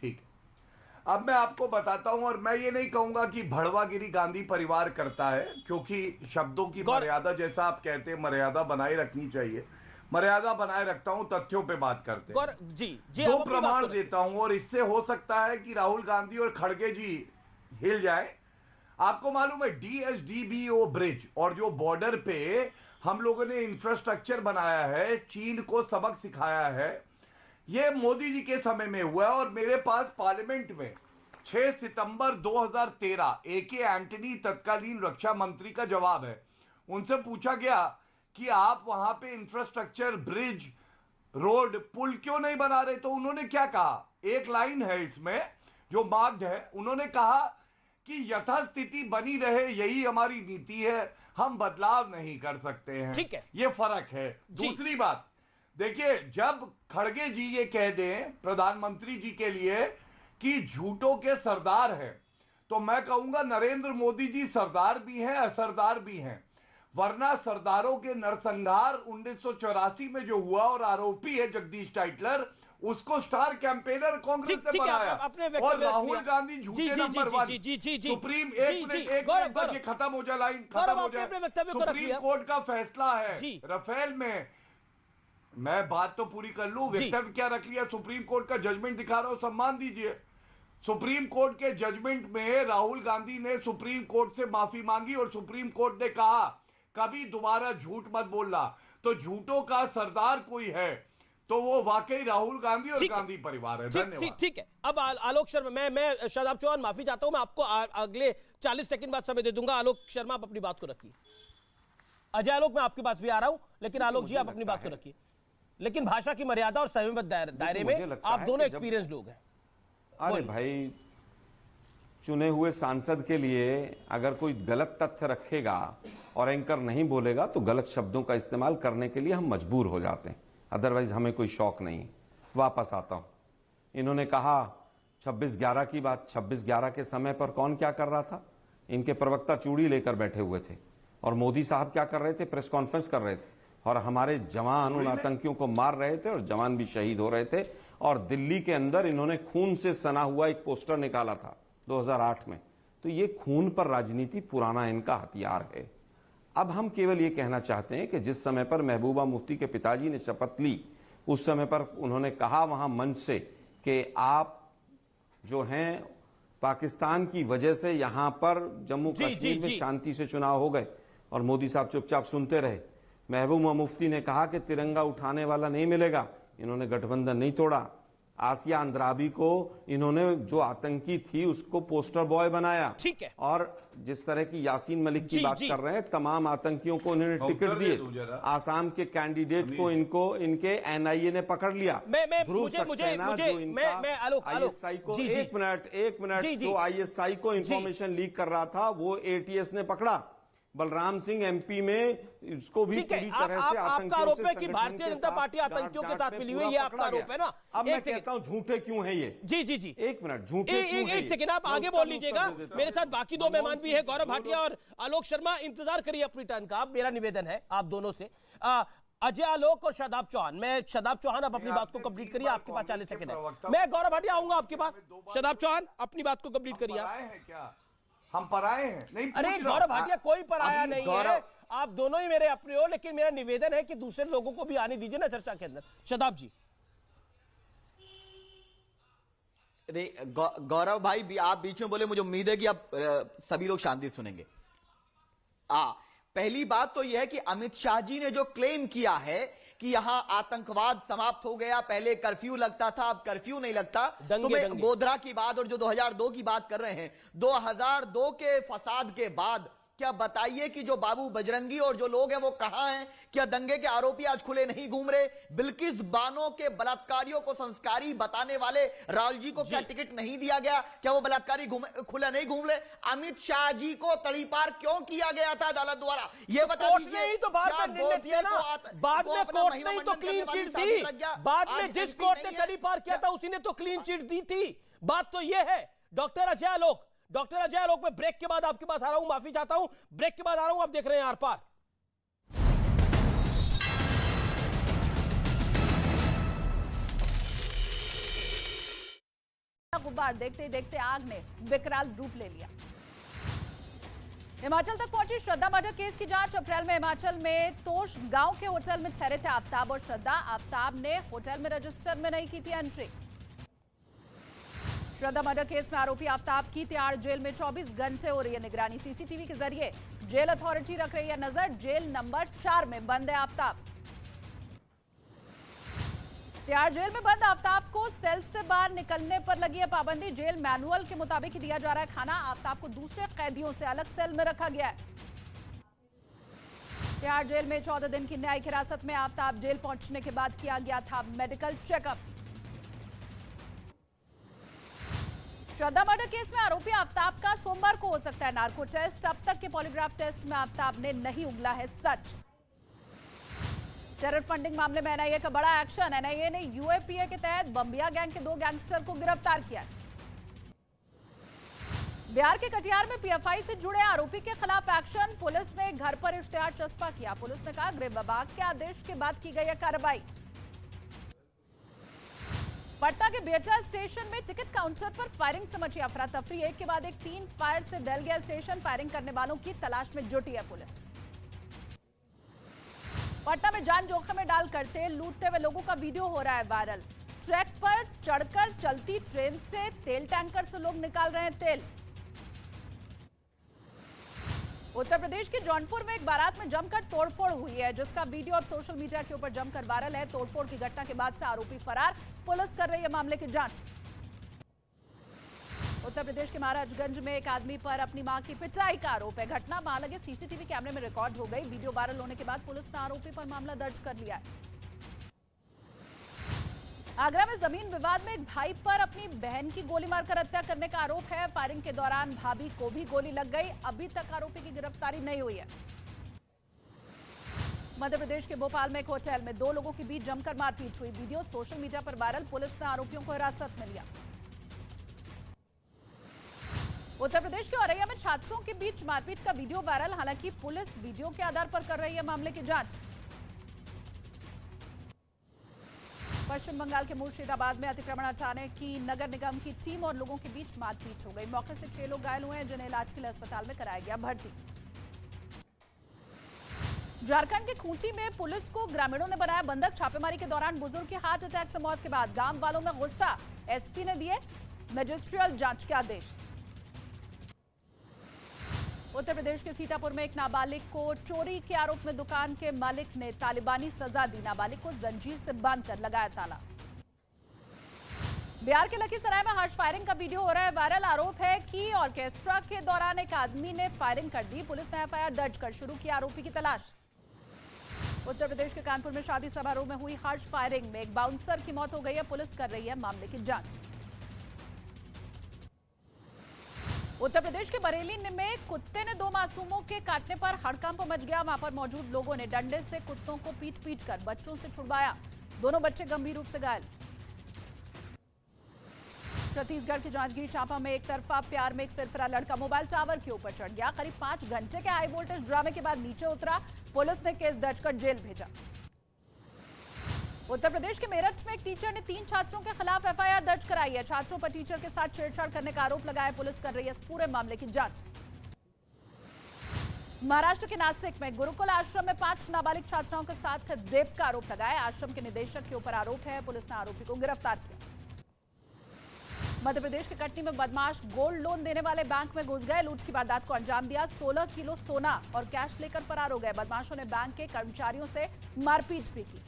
ठीक है, अब मैं आपको बताता हूं, और मैं ये नहीं कहूंगा कि भड़वागिरी गांधी परिवार करता है, क्योंकि शब्दों की मर्यादा, जैसा आप कहते हैं, मर्यादा बनाए रखनी चाहिए। मर्यादा बनाए रखता हूं, तथ्यों पे बात करते हैं। जी, दो प्रमाण देता हूं, और इससे हो सकता है कि राहुल गांधी और खड़गे जी हिल जाए। आपको मालूम है DSDBO ब्रिज और जो बॉर्डर पे हम लोगों ने इंफ्रास्ट्रक्चर बनाया है, चीन को सबक सिखाया है, ये मोदी जी के समय में हुआ। और मेरे पास पार्लियामेंट में 6 सितंबर 2013 AK एंटनी तत्कालीन रक्षा मंत्री का जवाब है। उनसे पूछा गया कि आप वहां पे इंफ्रास्ट्रक्चर, ब्रिज, रोड, पुल क्यों नहीं बना रहे, तो उन्होंने क्या कहा, एक लाइन है इसमें जो मार्क्ड है, उन्होंने कहा कि यथास्थिति बनी रहे, यही हमारी नीति है, हम बदलाव नहीं कर सकते हैं। ठीक है, ये फर्क है। दूसरी बात देखिए, जब खड़गे जी ये कह दें प्रधानमंत्री जी के लिए कि झूठों के सरदार हैं, तो मैं कहूंगा नरेंद्र मोदी जी सरदार भी हैं, असरदार भी हैं। वरना सरदारों के नरसंहार 1984 में जो हुआ, और आरोपी है जगदीश टाइटलर, उसको स्टार कैंपेनर कांग्रेस ने बनाया। और राहुल गांधी झूठे नंबर 1। सुप्रीम, एक मिनट, ये खत्म हो जाए, लाइन खत्म हो जाए। सुप्रीम कोर्ट का फैसला है रफेल में, मैं बात तो पूरी कर लूं। वक्तव्य क्या रख लिया, सुप्रीम कोर्ट का जजमेंट दिखा रहा हूं, सम्मान दीजिए। सुप्रीम कोर्ट के जजमेंट में राहुल गांधी ने सुप्रीम कोर्ट से माफी मांगी, और सुप्रीम कोर्ट ने कहा कभी दोबारा झूठ मत बोलना। तो झूठों का सरदार कोई है तो वो वाकई राहुल गांधी और गांधी परिवार है। धन्यवाद। ठीक है, अब आलोक शर्मा, मैं शादाब चौहान माफी चाहता हूं, मैं आपको अगले 40 सेकंड बाद समय दे दूंगा। आलोक शर्मा, आप अपनी बात को रखिए। अजय आलोक, मैं आपके पास भी आ रहा हूं, लेकिन आलोक जी आप अपनी बात को रखिए। लेकिन भाषा की मर्यादा और संयमित दायरे में आप दोनों एक्सपीरियंस लोग हैं। अरे भाई, चुने हुए सांसद के लिए अगर कोई गलत तथ्य रखेगा और एंकर नहीं बोलेगा तो गलत शब्दों का इस्तेमाल करने के लिए हम मजबूर हो जाते हैं, अदरवाइज हमें कोई शौक नहीं। वापस आता हूं, इन्होंने कहा 26/11 की बात। 26/11 के समय पर कौन क्या कर रहा था? इनके प्रवक्ता चूड़ी लेकर बैठे हुए थे, और मोदी साहब क्या कर रहे थे? प्रेस कॉन्फ्रेंस कर रहे थे, और हमारे जवान उन आतंकियों को मार रहे थे, और जवान भी शहीद हो रहे थे। और दिल्ली के अंदर इन्होंने खून से सना हुआ एक पोस्टर निकाला था 2008 में। तो ये खून पर राजनीति पुराना इनका हथियार है। अब हम केवल ये कहना चाहते हैं कि जिस समय पर महबूबा मुफ्ती के पिताजी ने शपथ ली, उस समय पर उन्होंने कहा वहां मंच से कि आप जो हैं पाकिस्तान की वजह से यहां पर जम्मू कश्मीर में शांति से चुनाव हो गए, और मोदी साहब चुपचाप सुनते रहे। महबूबा मुफ्ती ने कहा कि तिरंगा उठाने वाला नहीं मिलेगा, इन्होंने गठबंधन नहीं तोड़ा। आसिया अंद्राबी को इन्होंने, जो आतंकी थी, उसको पोस्टर बॉय बनाया। ठीक है, और जिस तरह की यासीन मलिक की बात कर रहे हैं, तमाम आतंकियों को उन्होंने टिकट दिए। आसाम के कैंडिडेट को इनको इनके NIA ने पकड़ लिया। ध्रुव सक्सेना जो इनका ISI को, एक मिनट जो ISI को इंफॉर्मेशन लीक कर रहा था, वो ATS ने पकड़ा। बलराम सिंह MP में इसको भी पूरी तरह से आपका आरोप है कि भारतीय जनता पार्टी आतंकियों के साथ मिली हुई है, ये आपका आरोप है ना? अब मैं कहता हूं झूठे क्यों है ये? जी, एक मिनट, झूठे क्यों है? एक सेकंड, आप आगे बोल लीजिएगा। मेरे साथ बाकी दो मेहमान भी है, गौरव भाटिया और आलोक शर्मा। इंतजार करिए अपनी टर्न का। मेरा निवेदन है आप दोनों से, अजय आलोक और शादाब चौहान। मैं शादाब चौहान, आप अपनी बात को कंप्लीट करिए, आपके पास 40 सेकंड है। मैं गौरव भाटिया आऊंगा आपके पास। शादाब चौहान, अपनी बात को कंप्लीट करिए। हम पराए हैं? नहीं, अरे गौरव भाटिया, कोई पराया नहीं है, आप दोनों ही मेरे अपने हो, लेकिन मेरा निवेदन है कि दूसरे लोगों को भी आने दीजिए ना चर्चा के अंदर। शदाब जी। गौरव भाई, आप बीच में बोले, मुझे उम्मीद है कि आप सभी लोग शांति सुनेंगे। पहली बात तो यह है कि अमित शाह जी ने जो क्लेम किया है कि यहां आतंकवाद समाप्त हो गया, पहले कर्फ्यू लगता था, अब कर्फ्यू नहीं लगता, तो मैं गोधरा की बात और जो 2002 की बात कर रहे हैं, 2002 के फसाद के बाद क्या बताइए कि जो बाबू बजरंगी और जो लोग हैं वो कहां हैं? क्या दंगे के आरोपी आज खुले नहीं घूम रहे? बिल्किस बानो के बलात्कारियों को संस्कारी बताने वाले राहुल जी को क्या टिकट नहीं दिया गया? क्या वो बलात्कारी खुले नहीं घूम रहे? अमित शाह जी को तड़ीपार क्यों किया गया था अदालत द्वारा? ये बता कोर्ट दीजिए। ने ही तो बाद में निर्णय दिया ना, बाद में कोर्ट ने ही तो क्लीन चिट दी। बाद में जिस कोर्ट ने तड़ीपार किया था उसी ने तो क्लीन चिट दी थी। बात तो ये है। डॉक्टर अजय आलोक, मैं ब्रेक के बाद आपके पास आ रहा हूं, माफी चाहता हूं, ब्रेक के बाद आ रहा हूं। आप देख रहे हैं आर पार। गुब्बार देखते ही देखते आग ने विकराल रूप ले लिया। हिमाचल तक पहुंची श्रद्धा मर्डर केस की जांच। अप्रैल में हिमाचल में तोश गांव के होटल में ठहरे थे आफ्ताब और श्रद्धा। आफ्ताब ने होटल में रजिस्टर में नहीं की थी एंट्री। श्रद्धा मर्डर केस में आरोपी आफ्ताब की तिहाड़ जेल में 24 घंटे हो रही है निगरानी। सीसीटीवी के जरिए जेल अथॉरिटी रख रही है नजर। जेल नंबर 4 में बंद है आफ्ताब। तिहाड़ जेल में बंद आफ्ताब को सेल से बाहर निकलने पर लगी है पाबंदी। जेल मैनुअल के मुताबिक ही दिया जा रहा है खाना। आफ्ताब को दूसरे कैदियों से अलग सेल में रखा गया है। तिहाड़ जेल में 14 दिन की न्यायिक हिरासत में आफ्ताब जेल पहुंचने के बाद किया गया था मेडिकल चेकअप। श्रद्धा मर्डर केस में आरोपी आफ्ताब का सोमवार को हो सकता है नार्को टेस्ट। अब तक के पॉलीग्राफ टेस्ट में आफ्ताब ने नहीं उगला है सच। टेरर फंडिंग मामले में एनआईए का बड़ा एक्शन। एनआईए ने यूएपीए के तहत बम्बिया गैंग के 2 गैंगस्टर को गिरफ्तार किया। बिहार के कटिहार में पीएफआई से जुड़े आरोपी के खिलाफ एक्शन। पुलिस ने घर पर इश्तेहार चस्पा किया। पुलिस ने कहा गृह विभाग के आदेश के बाद की गई है कार्रवाई। पटना के बेटा स्टेशन में टिकट काउंटर पर फायरिंग से मची अफरा तफरी। एक के बाद एक 3 फायर से दहल गया स्टेशन। फायरिंग करने वालों की तलाश में जुटी है पुलिस। पटना में जान जोखिम में डालकर तेल लूटते हुए लोगों का वीडियो हो रहा है वायरल। ट्रैक पर चढ़कर चलती ट्रेन से तेल टैंकर से लोग निकाल रहे हैं तेल। उत्तर प्रदेश के जौनपुर में एक बारात में जमकर तोड़फोड़ हुई है, जिसका वीडियो अब सोशल मीडिया के ऊपर जमकर वायरल है। तोड़फोड़ की घटना के बाद से आरोपी फरार। पुलिस कर रही है मामले की जांच। उत्तर प्रदेश के महाराजगंज में एक आदमी पर अपनी मां की पिटाई का आरोप है। घटना वहां लगे सीसीटीवी कैमरे में रिकॉर्ड हो गई। वीडियो वायरल होने के बाद पुलिस ने आरोपी पर मामला दर्ज कर लिया है। आगरा में जमीन विवाद में एक भाई पर अपनी बहन की गोली मारकर हत्या करने का आरोप है। फायरिंग के दौरान भाभी को भी गोली लग गई। अभी तक आरोपी की गिरफ्तारी नहीं हुई है। मध्य प्रदेश के भोपाल में एक होटल में 2 लोगों के बीच जमकर मारपीट हुई। वीडियो सोशल मीडिया पर वायरल। पुलिस ने आरोपियों को हिरासत में लिया। उत्तर प्रदेश के औरैया में छात्रों के बीच मारपीट का वीडियो वायरल। हालांकि पुलिस वीडियो के आधार पर कर रही है मामले की जांच। पश्चिम बंगाल के मुर्शिदाबाद में अतिक्रमण हटाने की नगर निगम की टीम और लोगों के बीच मारपीट हो गई। मौके से 6 लोग घायल हुए हैं, जिन्हें इलाज के लिए अस्पताल में कराया गया भर्ती। झारखंड के खूंटी में पुलिस को ग्रामीणों ने बनाया बंधक। छापेमारी के दौरान बुजुर्ग की हार्ट अटैक से मौत के बाद गांव वालों में गुस्सा। एसपी ने दिए मजिस्ट्रियल जांच के आदेश। उत्तर प्रदेश के सीतापुर में एक नाबालिग को चोरी के आरोप में दुकान के मालिक ने तालिबानी सजा दी। नाबालिग को जंजीर से बांधकर लगाया ताला। बिहार के लखीसराय में हर्ष फायरिंग का वीडियो हो रहा है वायरल। आरोप है कि ऑर्केस्ट्रा के दौरान एक आदमी ने फायरिंग कर दी। पुलिस ने एफआईआर दर्ज कर शुरू की आरोपी की तलाश। उत्तर प्रदेश के कानपुर में शादी समारोह में हुई हर्ष फायरिंग में एक बाउंसर की मौत हो गई है। पुलिस कर रही है मामले की जांच। उत्तर प्रदेश के बरेली में कुत्ते ने 2 मासूमों के काटने पर हड़कंप मच गया। वहां पर मौजूद लोगों ने डंडे से कुत्तों को पीट कर बच्चों से छुड़वाया। दोनों बच्चे गंभीर रूप से घायल। छत्तीसगढ़ के जांजगीर चांपा में एक तरफा प्यार में एक सिरफिरा लड़का मोबाइल टावर के ऊपर चढ़ गया। करीब 5 घंटे के हाई वोल्टेज ड्रामे के बाद नीचे उतरा। पुलिस ने केस दर्ज कर जेल भेजा। उत्तर प्रदेश के मेरठ में एक टीचर ने 3 छात्रों के खिलाफ एफआईआर दर्ज कराई है। छात्रों पर टीचर के साथ छेड़छाड़ करने का आरोप लगाया। पुलिस कर रही है इस पूरे मामले की जांच। महाराष्ट्र के नासिक में गुरुकुल आश्रम में 5 नाबालिग छात्राओं के साथ रेप का आरोप लगाया। आश्रम के निदेशक के ऊपर आरोप है। पुलिस ने आरोपी को गिरफ्तार किया। मध्य प्रदेश के कटनी में बदमाश गोल्ड लोन देने वाले बैंक में घुस गए। लूट की वारदात को अंजाम दिया। 16 किलो सोना और कैश लेकर फरार हो गए। बदमाशों ने बैंक के कर्मचारियों से मारपीट भी की।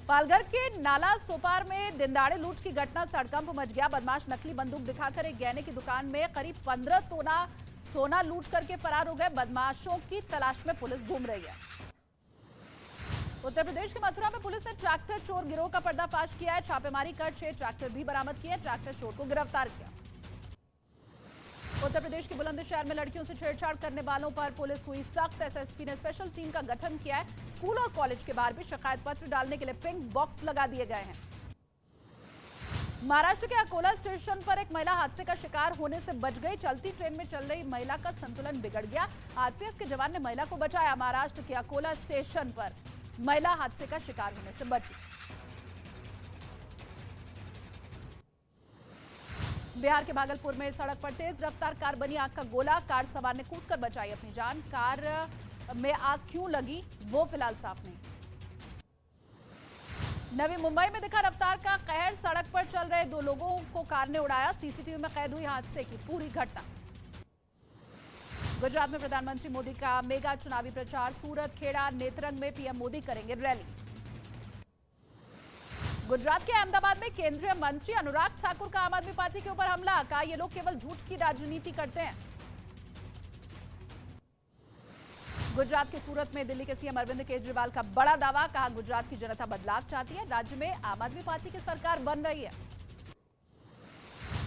पालघर के नाला सोपार में दिनदाड़े लूट की घटना से हड़कंप मच गया। बदमाश नकली बंदूक दिखाकर एक गहने की दुकान में करीब 15 तोला सोना लूट करके फरार हो गए। बदमाशों की तलाश में पुलिस घूम रही है। उत्तर प्रदेश के मथुरा में पुलिस ने ट्रैक्टर चोर गिरोह का पर्दाफाश किया है। छापेमारी कर 6 ट्रैक्टर भी बरामद किए। ट्रैक्टर चोर को गिरफ्तार किया। उत्तर प्रदेश के बुलंदशहर में लड़कियों से छेड़छाड़ करने वालों पर पुलिस हुई सख्त। एसएसपी ने स्पेशल टीम का गठन किया है। स्कूल और कॉलेज के बाहर भी शिकायत पत्र डालने के लिए पिंक बॉक्स लगा दिए गए हैं। महाराष्ट्र के अकोला स्टेशन पर एक महिला हादसे का शिकार होने से बच गई। चलती ट्रेन में चल रही महिला का संतुलन बिगड़ गया। आरपीएफ के जवान ने महिला को बचाया। महाराष्ट्र के अकोला स्टेशन पर महिला हादसे का शिकार होने से बची। बिहार के भागलपुर में सड़क पर तेज रफ्तार कार बनी आग का गोला। कार सवार ने कूदकर बचाई अपनी जान। कार में आग क्यों लगी वो फिलहाल साफ नहीं। नवी मुंबई में दिखा रफ्तार का कहर। सड़क पर चल रहे 2 लोगों को कार ने उड़ाया। सीसीटीवी में कैद हुई हादसे की पूरी घटना। गुजरात में प्रधानमंत्री मोदी का मेगा चुनावी प्रचार। सूरत, खेड़ा, नेत्रंग में पीएम मोदी करेंगे रैली। गुजरात के अहमदाबाद में केंद्रीय मंत्री अनुराग ठाकुर का आम आदमी पार्टी के ऊपर हमला। कहा ये लोग केवल झूठ की राजनीति करते हैं। गुजरात के सूरत में दिल्ली के सीएम अरविंद केजरीवाल का बड़ा दावा। कहा गुजरात की जनता बदलाव चाहती है। राज्य में आम आदमी पार्टी की सरकार बन रही है।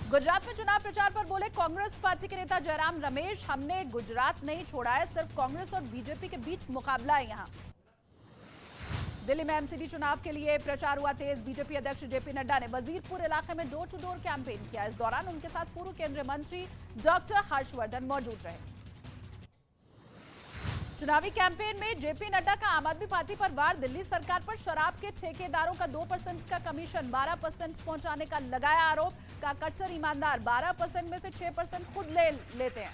गुजरात में चुनाव प्रचार पर बोले कांग्रेस पार्टी के नेता जयराम रमेश। हमने गुजरात नहीं छोड़ा है, सिर्फ कांग्रेस और बीजेपी के बीच मुकाबला है यहां। दिल्ली में एमसीडी चुनाव के लिए प्रचार हुआ तेज। बीजेपी अध्यक्ष जेपी नड्डा ने वजीरपुर इलाके में डोर टू डोर कैंपेन किया। इस दौरान उनके साथ पूर्व केंद्रीय मंत्री डॉक्टर हर्षवर्धन मौजूद रहे। चुनावी कैंपेन में जेपी नड्डा का आम आदमी पार्टी पर वार। दिल्ली सरकार पर शराब के ठेकेदारों का 2% का कमीशन 12% पहुंचाने का लगाया आरोप। का कट्टर ईमानदार 12% में से 6% खुद लेते हैं।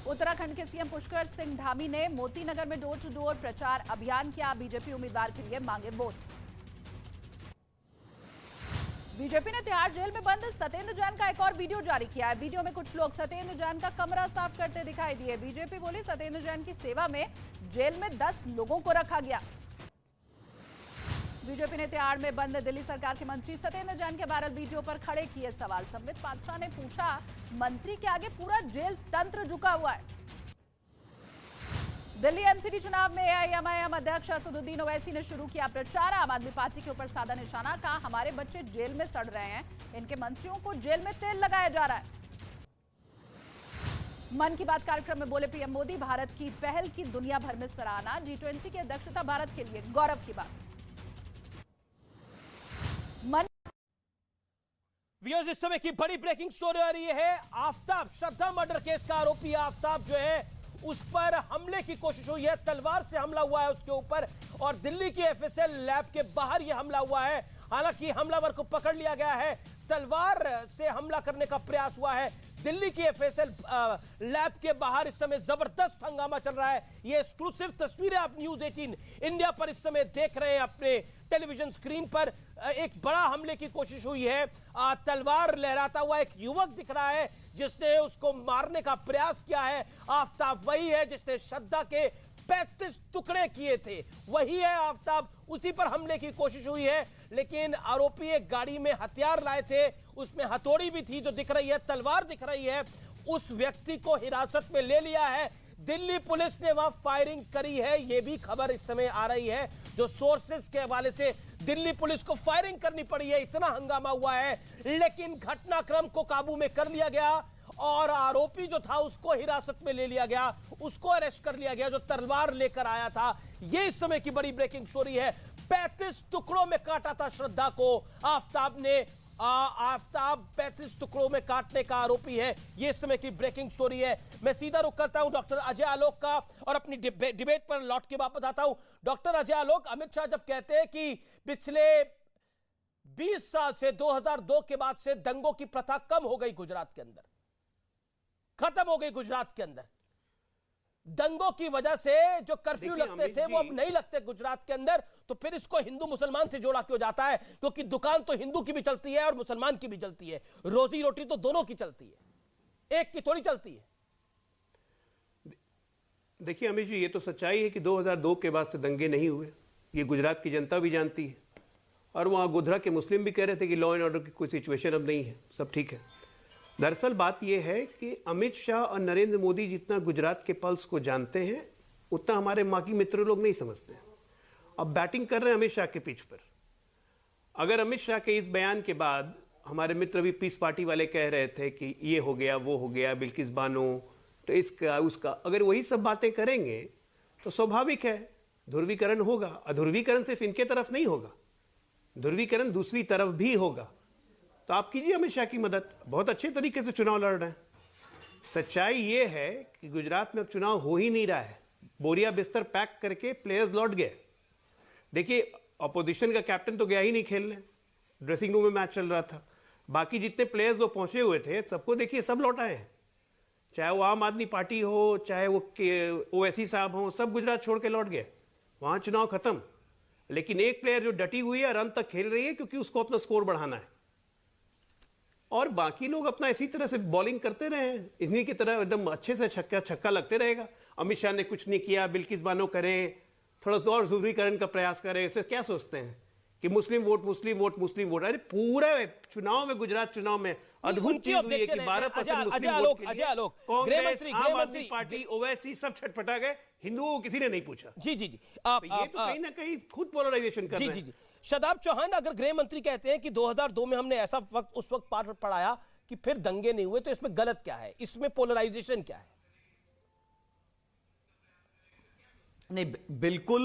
उत्तराखंड के सीएम पुष्कर सिंह धामी ने मोती नगर में डोर टू डोर प्रचार अभियान किया। बीजेपी उम्मीदवार के लिए मांगे वोट। बीजेपी ने तिहाड़ जेल में बंद सत्येंद्र जैन का एक और वीडियो जारी किया है। वीडियो में कुछ लोग सत्येंद्र जैन का कमरा साफ करते दिखाई दिए। बीजेपी बोली सत्येंद्र जैन की सेवा में जेल में 10 लोगों को रखा गया। बीजेपी ने तिहाड़ में बंद दिल्ली सरकार के मंत्री सत्येंद्र जैन के वायरल वीडियो पर खड़े किए सवाल। संबित पात्रा ने पूछा, मंत्री के आगे पूरा जेल तंत्र झुका हुआ है। दिल्ली एमसीडी चुनाव में एआईएमआईएम अध्यक्ष असदुद्दीन ओवैसी ने शुरू किया प्रचार। आम आदमी पार्टी के ऊपर साधा निशाना। कहा हमारे बच्चे जेल में सड़ रहे हैं, इनके मंत्रियों को जेल में तेल लगाया जा रहा है। मन की बात कार्यक्रम में बोले पीएम मोदी, भारत की पहल की दुनिया भर में सराहना। G20 की अध्यक्षता भारत के लिए गौरव की बात। व्यूअर्स, इस समय की बड़ी ब्रेकिंग स्टोरी आ रही है। आफताब, श्रद्धा मर्डर केस का आरोपी आफताब जो है उस पर हमले की कोशिश हुई है। तलवार से हमला हुआ है उसके ऊपर और दिल्ली की एफएसएल लैब के बाहर यह हमला हुआ है। हालांकि हमलावर को पकड़ लिया गया है। तलवार से हमला करने का प्रयास हुआ है। दिल्ली की एफएसएल लैब के बाहर इस समय जबरदस्त हंगामा चल रहा है। ये एक्सक्लूसिव तस्वीरें आप न्यूज 18 इंडिया पर इस समय देख रहे हैं अपने टेलीविजन स्क्रीन पर। एक बड़ा हमले की कोशिश हुई है। तलवार लहराता हुआ एक युवक दिख रहा है जिसने उसको मारने का प्रयास किया है। आफताब वही है जिसने श्रद्धा के 35 टुकड़े किए थे, वही है आफताब। उसी पर हमले की कोशिश हुई है, लेकिन आरोपी एक गाड़ी में हथियार लाए थे, उसमें हथौड़ी भी थी जो दिख रही है, तलवार दिख रही है। उस व्यक्ति को हिरासत में ले लिया है। दिल्ली पुलिस ने वहां फायरिंग करी है, यह भी खबर इस समय आ रही है। जो सोर्सेस के हवाले से दिल्ली पुलिस को फायरिंग करनी पड़ी है, इतना हंगामा हुआ है, लेकिन घटनाक्रम को काबू में कर लिया गया और आरोपी जो था उसको हिरासत में ले लिया गया, उसको अरेस्ट कर लिया गया जो तलवार लेकर आया था। यह इस समय की बड़ी ब्रेकिंग स्टोरी है। 35 टुकड़ों में काटा था श्रद्धा को आफताब ने। आफताब 35 टुकड़ों में काटने का आरोपी है। यह इस समय की ब्रेकिंग स्टोरी है। मैं सीधा रुख करता हूं डॉक्टर अजय आलोक का और अपनी डिबेट पर लौट के वापस आता हूं। डॉक्टर अजय आलोक, अमित शाह जब कहते हैं कि पिछले 20 साल से 2002 के बाद से दंगों की प्रथा कम हो गई गुजरात के अंदर, खत्म हो गई गुजरात के अंदर, दंगों की वजह से जो कर्फ्यू लगते थे वो अब नहीं लगते गुजरात के अंदर, तो फिर इसको हिंदू मुसलमान से जोड़ा क्यों जाता है? क्योंकि दुकान तो हिंदू की भी चलती है और मुसलमान की भी चलती है, रोजी रोटी तो दोनों की चलती है, एक की थोड़ी चलती है। देखिए अमित जी, ये तो सच्चाई है कि 2002 के बाद से दंगे नहीं हुए, ये गुजरात की जनता भी जानती है। और वहाँ गोधरा के मुस्लिम भी कह रहे थे कि लॉ एंड ऑर्डर की कोई सिचुएशन अब नहीं है, सब ठीक है। दरअसल बात यह है कि अमित शाह और नरेंद्र मोदी जितना गुजरात के पल्स को जानते हैं उतना हमारे बाकी मित्र लोग नहीं समझते। अब बैटिंग कर रहे हैं अमित शाह के पिच पर। अगर अमित शाह के इस बयान के बाद हमारे मित्र भी पीस पार्टी वाले कह रहे थे कि ये हो गया वो हो गया, बिल्किस बानो तो इसका उसका, अगर वही सब बातें करेंगे तो स्वाभाविक है ध्रुवीकरण होगा। अध्रुवीकरण सिर्फ इनके तरफ नहीं होगा, ध्रुवीकरण दूसरी तरफ भी होगा। तो आप कीजिए अमित शाह की मदद, बहुत अच्छे तरीके से चुनाव लड़ रहे हैं। सच्चाई ये है कि गुजरात में अब चुनाव हो ही नहीं रहा है। बोरिया बिस्तर पैक करके प्लेयर्स लौट गए। देखिए अपोजिशन का कैप्टन तो गया ही नहीं खेलने, ड्रेसिंग रूम में मैच चल रहा था। बाकी जितने प्लेयर्स लोग पहुंचे हुए थे सबको देखिए सब लौट आए हैं, चाहे वो आम आदमी पार्टी हो चाहे वो ओवैसी साहब हो, सब गुजरात छोड़ के लौट गए। वहां चुनाव खत्म। लेकिन एक प्लेयर जो डटी हुई है रन तक खेल रही है क्योंकि उसको अपना स्कोर बढ़ाना है, और बाकी लोग अपना इसी तरह से बॉलिंग करते रहे, इन्हीं की तरह एकदम अच्छे से छक्का लगते रहेगा। अमित शाह ने कुछ नहीं किया, बिल्किस बानो करें, थोड़ा सा और ध्रुवीकरण का प्रयास करें। इसे क्या सोचते हैं कि मुस्लिम वोट मुस्लिम वोट मुस्लिम वोट? अरे पूरे चुनाव में, गुजरात चुनाव में अद्भुत चीज हुई है कि 12% मुस्लिम वोट के लिए कांग्रेस, आम आदमी पार्टी, ओवैसी सब छटपटा गए, हिंदुओं को किसी ने नहीं पूछा। जी जी जी, ये तो कहीं ना कहीं खुद पोलराइजेशन कर रहे हैं। जी जी, शादाब चौहान, अगर गृह मंत्री कहते हैं कि 2002 में हमने ऐसा वक्त उस वक्त पार पढ़ाया कि फिर दंगे नहीं हुए, तो इसमें गलत क्या है? इसमें पोलराइजेशन क्या है? नहीं, बिल्कुल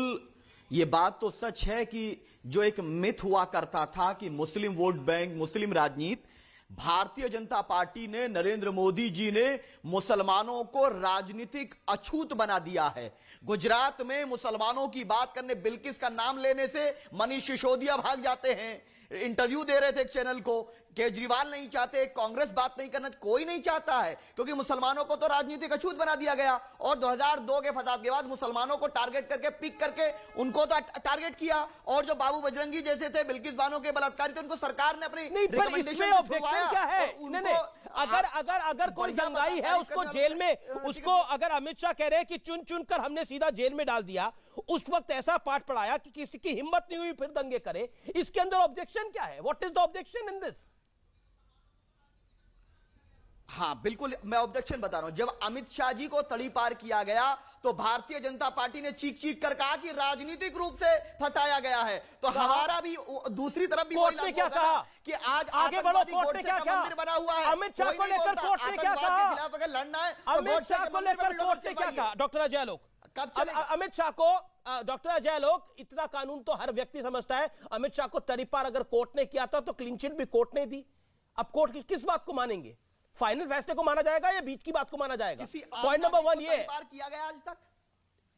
ये बात तो सच है कि जो एक मिथ हुआ करता था कि मुस्लिम वोट बैंक, मुस्लिम राजनीति, भारतीय जनता पार्टी ने, नरेंद्र मोदी जी ने मुसलमानों को राजनीतिक अछूत बना दिया है। गुजरात में मुसलमानों की बात करने, बिल्किस का नाम लेने से मनीष सिसोदिया भाग जाते हैं। इंटरव्यू दे रहे थे एक चैनल को, केजरीवाल नहीं चाहते, कांग्रेस बात नहीं करना, कोई नहीं चाहता है, क्योंकि मुसलमानों को तो राजनीतिक अछूत बना दिया गया। और 2002 के फसाद के बाद मुसलमानों को टारगेट करके, पिक करके उनको तो टारगेट किया। और जो बाबू बजरंगी जैसे थे, बिल्किस बानो के बलात्कारी थे, उनको सरकार ने अपनी नहीं, पर इसमें ऑब्जेक्शन क्या है? अगर कोई दंगाई है उसको जेल में, उसको अगर अमित शाह कह रहे हैं कि चुन चुन कर हमने सीधा जेल में डाल दिया, उस वक्त ऐसा पाठ पढ़ाया कि किसी की हिम्मत नहीं हुई फिर दंगे करे, इसके अंदर ऑब्जेक्शन क्या है? What is the objection in this? हाँ बिल्कुल, मैं ऑब्जेक्शन बता रहा हूं। जब अमित शाह जी को तड़ी पार किया गया तो भारतीय जनता पार्टी ने चीख चीख कर कहा कि राजनीतिक रूप से फंसाया गया है। तो हमारा भी दूसरी तरफ भी कोर्ट ने क्या कहा कि आज आगे बढ़ो, कोर्ट ने क्या कहा? मंदिर बना हुआ है। अमित शाह को लेकर कोर्ट ने क्या कहा? अगर लड़ना है, अमित शाह को लेकर कोर्ट ने क्या कहा? डॉक्टर अजय आलोक, अमित शाह को, डॉक्टर अजय आलोक, इतना कानून तो हर व्यक्ति समझता है। अमित शाह को तड़ी पार अगर कोर्ट ने किया था तो क्लीन चिट भी कोर्ट ने दी। अब कोर्ट की किस बात को मानेंगे? फाइनल फैसले को माना जाएगा या बीच की बात को माना जाएगा? पॉइंट नंबर 1 ये किया गया आज तक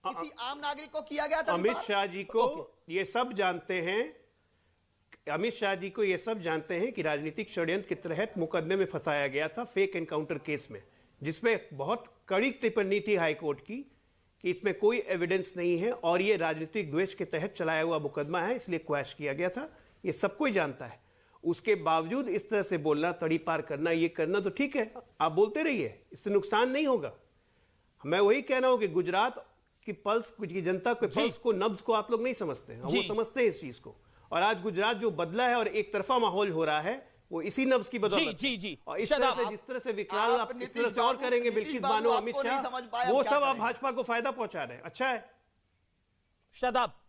किसी आम नागरिक को किया गया था? अमित शाह जी को ये सब जानते हैं, अमित शाह जी को ये सब जानते हैं कि राजनीतिक षड्यंत्र के तहत मुकदमे में फंसाया गया था, फेक एनकाउंटर केस में, जिसमें बहुत कड़ी टिप्पणी थी हाईकोर्ट की कि इसमें कोई एविडेंस नहीं है और ये राजनीतिक द्वेष के तहत चलाया हुआ मुकदमा है, इसलिए क्वैश किया गया था। ये सब कोई जानता है। उसके बावजूद इस तरह से बोलना, तड़ी पार करना, ये करना तो ठीक है, आप बोलते रहिए, इससे नुकसान नहीं होगा। मैं वही कह रहा हूं कि गुजरात की पल्स, की जनता के पल्स को, नब्ज को आप लोग नहीं समझते हैं, वो समझते हैं इस चीज को। और आज गुजरात जो बदला है और एक तरफा माहौल हो रहा है, वो इसी नब्ज की बदौलत। जी और इस तरह से, जिस तरह से विकराल आप इस तरह से और करेंगे, बिल्किस बानो, अमित शाह, वो सब आप भाजपा को फायदा पहुंचा रहे हैं। अच्छा है शादाब।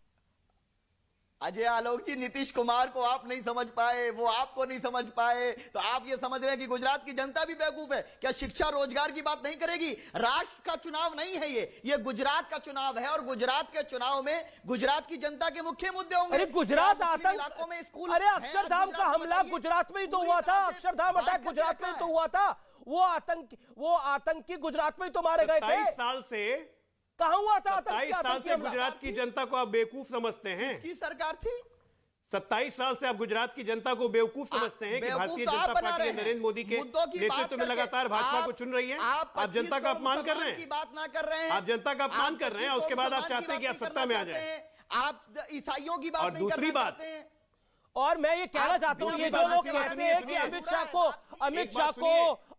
अजय आलोक जी, नीतीश कुमार को आप नहीं समझ पाए, वो आपको नहीं समझ पाए, तो आप ये समझ रहे हैं कि गुजरात की जनता भी बेवकूफ है? क्या शिक्षा रोजगार की बात नहीं करेगी? राष्ट्र का चुनाव नहीं है ये गुजरात का चुनाव है, और गुजरात के चुनाव में गुजरात की जनता के मुख्य मुद्दे होंगे। अरे गुजरात इलाकों में स्कूल, अरे अक्षरधाम का हमला गुजरात में ही तो हुआ था, अक्षरधाम अटैक गुजरात में ही तो हुआ था। वो आतंकी गुजरात में ही तो मारे गए थे। 27 साल से कहां हुआ था? 27 साल से गुजरात की जनता को आप बेवकूफ समझते हैं। किसकी सरकार थी? 27 साल से आप गुजरात की जनता को बेवकूफ समझते हैं कि भारतीय जनता पार्टी नरेंद्र मोदी के नेतृत्व में लगातार भाजपा को चुन रही है। आप जनता का अपमान कर रहे हैं, बात ना कर रहे हैं, आप जनता का अपमान कर रहे हैं, उसके बाद आप चाहते हैं कि आप सत्ता में आ जाए। आप ईसाइयों की बात नहीं दूसरी बात, और मैं ये कहना चाहता हूं, ये जो लोग कहते हैं कि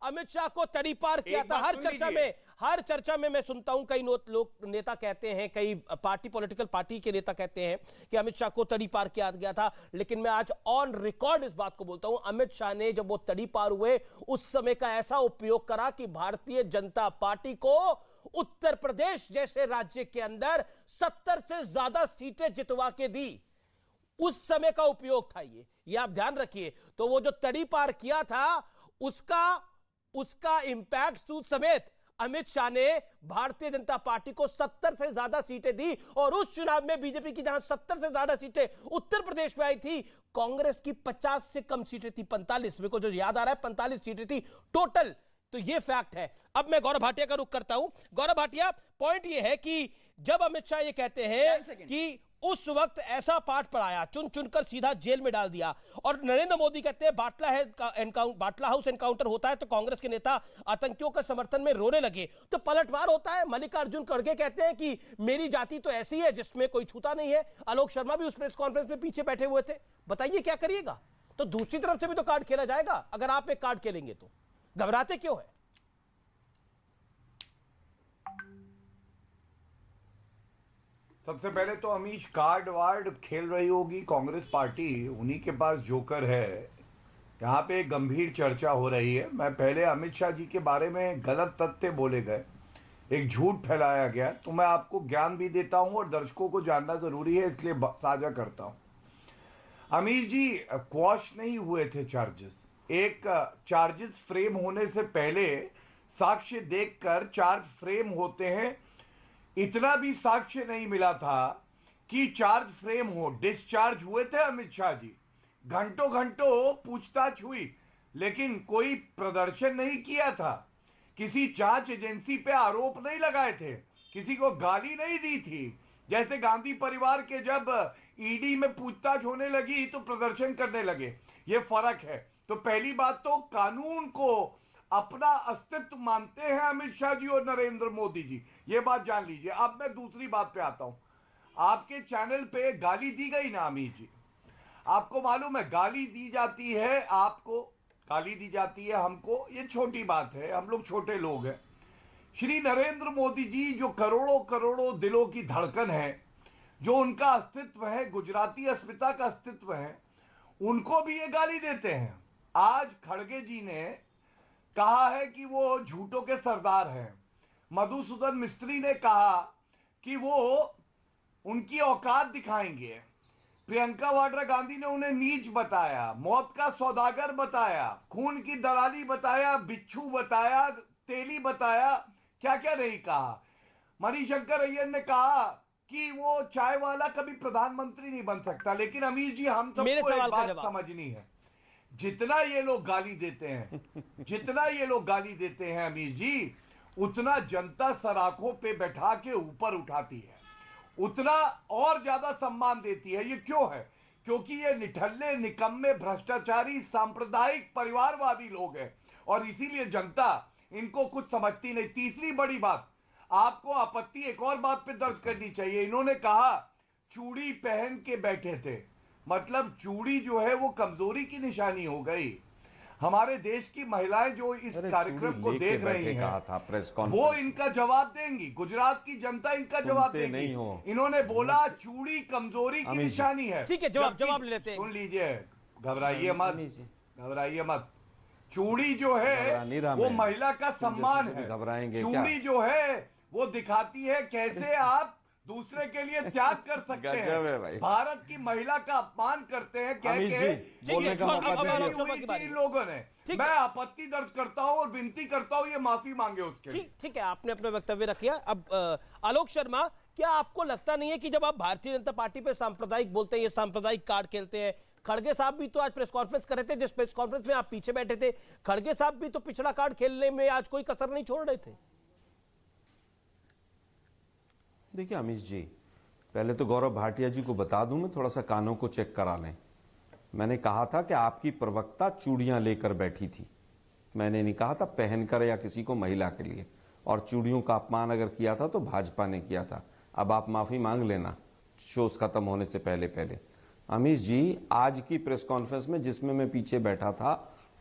अमित शाह को तड़ी पार किया था, हर चर्चा में हर चर्चा में मैं सुनता हूं कई लोग नेता कहते हैं, कई पॉलिटिकल पार्टी के नेता कहते हैं कि अमित शाह को तड़ी पार किया गया था, लेकिन मैं आज ऑन रिकॉर्ड इस बात को बोलता हूं, अमित शाह ने जब वो तड़ी पार हुए उस समय का ऐसा उपयोग करा कि भारतीय जनता पार्टी को उत्तर प्रदेश जैसे राज्य के अंदर 70 से ज्यादा सीटें जितवा के दी। उस समय का उपयोग था ये आप ध्यान रखिए। तो वो जो तड़ी पार किया था उसका इंपैक्ट समेत अमित शाह ने भारतीय जनता पार्टी को 70 से ज्यादा सीटें दी, और उस चुनाव में बीजेपी की जहां 70 से ज्यादा सीटें उत्तर प्रदेश में आई थी, कांग्रेस की 50 से कम सीटें थी, 45, मेरे को जो याद आ रहा है 45 सीटें थी टोटल। तो ये फैक्ट है। अब मैं गौरव भाटिया का रुख करता हूं। गौरव भाटिया, पॉइंट ये है कि जब अमित शाह ये कहते हैं कि उस वक्त ऐसा पाठ पढ़ाया, चुन चुनकर सीधा जेल में डाल दिया, और नरेंद्र मोदी कहते हैं बाटला हाउस एनकाउंटर होता है तो कांग्रेस के नेता आतंकियों के समर्थन में रोने लगे, तो पलटवार होता है। मल्लिकार्जुन खड़गे कहते हैं कि मेरी जाति तो ऐसी है जिसमें कोई छूता नहीं है। आलोक शर्मा भी उस प्रेस कॉन्फ्रेंस में पीछे बैठे हुए थे। बताइए क्या करिएगा? तो दूसरी तरफ से भी तो कार्ड खेला जाएगा। अगर आप एक कार्ड खेलेंगे तो घबराते क्यों है? सबसे पहले तो अमीश, कार्ड वार्ड खेल रही होगी कांग्रेस पार्टी, उन्हीं के पास जोकर है। यहाँ पे गंभीर चर्चा हो रही है। मैं पहले अमित शाह जी के बारे में गलत तथ्य बोले गए, एक झूठ फैलाया गया, तो मैं आपको ज्ञान भी देता हूं और दर्शकों को जानना जरूरी है, इसलिए साझा करता हूं। अमीश जी क्वॉश नहीं हुए थे चार्जेस। एक चार्जेस फ्रेम होने से पहले साक्ष्य देखकर चार्ज फ्रेम होते हैं। इतना भी साक्ष्य नहीं मिला था कि चार्ज फ्रेम हो। डिस्चार्ज हुए थे अमित शाह जी, घंटों घंटों पूछताछ हुई, लेकिन कोई प्रदर्शन नहीं किया था, किसी जांच एजेंसी पे आरोप नहीं लगाए थे, किसी को गाली नहीं दी थी। जैसे गांधी परिवार के जब ईडी में पूछताछ होने लगी तो प्रदर्शन करने लगे, ये फर्क है। तो पहली बात तो कानून को अपना अस्तित्व मानते हैं अमित शाह जी और नरेंद्र मोदी जी, ये बात जान लीजिए। अब मैं दूसरी बात पे आता हूं। आपके चैनल पे गाली दी गई ना अमित जी, आपको मालूम है गाली दी जाती है, आपको गाली दी जाती है, हमको ये छोटी बात है, हम लोग छोटे लोग हैं। श्री नरेंद्र मोदी जी जो करोड़ों करोड़ों दिलों की धड़कन है, जो उनका अस्तित्व है, गुजराती अस्मिता का अस्तित्व है, उनको भी ये गाली देते हैं। आज खड़गे जी ने कहा है कि वो झूठों के सरदार हैं। मधुसूदन मिस्त्री ने कहा कि वो उनकी औकात दिखाएंगे। प्रियंका वाड्रा गांधी ने उन्हें नीच बताया, मौत का सौदागर बताया, खून की दलाली बताया, बिच्छू बताया, तेली बताया, क्या क्या नहीं कहा। मणिशंकर अय्यर ने कहा कि वो चाय वाला कभी प्रधानमंत्री नहीं बन सकता। लेकिन अमीर जी, हम सबको एक बात समझनी है, जितना ये लोग गाली देते हैं, जितना ये लोग गाली देते हैं अमीर जी, उतना जनता सराखों पे बैठा के ऊपर उठाती है, उतना और ज्यादा सम्मान देती है। ये क्यों है? क्योंकि ये निठल्ले, निकम्मे, भ्रष्टाचारी, सांप्रदायिक, परिवारवादी लोग हैं, और इसीलिए जनता इनको कुछ समझती नहीं। तीसरी बड़ी बात, आपको आपत्ति एक और बात पे दर्ज करनी चाहिए। इन्होंने कहा चूड़ी पहन के बैठे थे, मतलब चूड़ी जो है वो कमजोरी की निशानी हो गई। हमारे देश की महिलाएं जो इस कार्यक्रम को देख रही हैं, वो इनका जवाब देंगी, गुजरात की जनता इनका जवाब देंगी। इन्होंने बोला चूड़ी कमजोरी की निशानी है। ठीक है, जवाब ले लेते हैं। सुन लीजिए, घबराइए मत, घबराइए मत। चूड़ी जो है वो महिला का सम्मान है। चूड़ी जो है वो दिखाती है कैसे आप दूसरे के लिए त्याग कर सकते हैं। भारत की महिला का अपमान करते हैं इन लोगों ने। मैं आपत्ति दर्ज करता हूं और विनती करता हूं ये माफी मांगे उसके लिए। ठीक है, आपने अपना वक्तव्य रखिया। अब आलोक शर्मा, क्या आपको लगता नहीं है कि जब आप भारतीय जनता पार्टी पे सांप्रदायिक बोलते हैं, ये सांप्रदायिक कार्ड खेलते हैं? खड़गे साहब भी तो आज प्रेस कॉन्फ्रेंस कर रहे थे, जिस प्रेस कॉन्फ्रेंस में आप पीछे बैठे थे, खड़गे साहब भी तो पिछड़ा कार्ड खेलने में आज कोई कसर नहीं छोड़ रहे थे। देखिए अमीश जी, पहले तो गौरव भाटिया जी को बता दूं, मैं थोड़ा सा कानों को चेक करा लें। मैंने कहा था कि आपकी प्रवक्ता चूड़ियां लेकर बैठी थी, मैंने नहीं कहा था पहनकर या किसी को महिला के लिए। और चूड़ियों का अपमान अगर किया था तो भाजपा ने किया था। अब आप माफी मांग लेना शोज खत्म होने से पहले पहले। अमीश जी, आज की प्रेस कॉन्फ्रेंस में जिसमें मैं पीछे बैठा था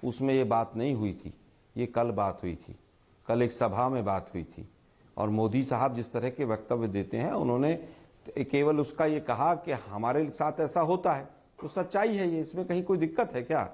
उसमें ये बात नहीं हुई थी, ये कल बात हुई थी। कल एक सभा में बात हुई थी और मोदी साहब जिस तरह के वक्तव्य देते हैं, उन्होंने केवल उसका ये कहा कि हमारे साथ ऐसा होता है, तो सच्चाई है ये, इसमें कहीं कोई दिक्कत है क्या?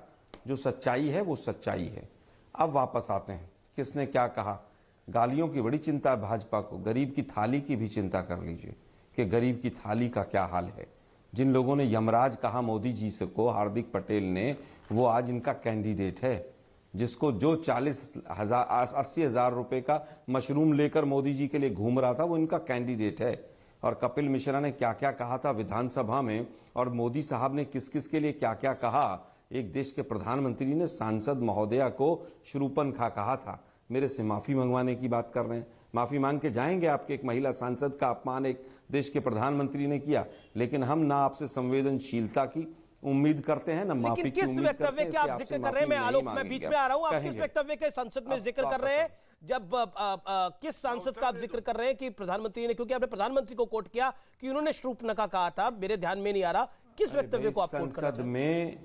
जो सच्चाई है वो सच्चाई है। अब वापस आते हैं, किसने क्या कहा। गालियों की बड़ी चिंता है भाजपा को, गरीब की थाली की भी चिंता कर लीजिए कि गरीब की थाली का क्या हाल है। जिन लोगों ने यमराज कहा मोदी जी से को, हार्दिक पटेल ने, वो आज इनका कैंडिडेट है। जिसको जो 80,000 रुपए का मशरूम लेकर मोदी जी के लिए घूम रहा था, वो इनका कैंडिडेट है। और कपिल मिश्रा ने क्या क्या कहा था विधानसभा में, और मोदी साहब ने किस किस के लिए क्या क्या कहा। एक देश के प्रधानमंत्री ने सांसद महोदया को शूरपणखा कहा था। मेरे से माफी मंगवाने की बात कर रहे हैं, माफी मांग के जाएंगे? आपके एक महिला सांसद का अपमान एक देश के प्रधानमंत्री ने किया, लेकिन हम ना आपसे संवेदनशीलता की उम्मीद करते हैं, ना माफी की उम्मीद करते हैं। वक्तव्य के आप जिक्र कर रहे हैं, मैं आलोक में बीच में आ रहा हूं, आप किस वक्तव्य के संसद में जिक्र कर रहे हैं? जब किस सांसद का आप जिक्र कर रहे हैं कि प्रधानमंत्री ने, क्योंकि आपने प्रधानमंत्री को कोट किया कि उन्होंने शूरपणखा कहा था, मेरे ध्यान में नहीं आ रहा किस वक्तव्य को आप कोट कर रहे हैं? संसद में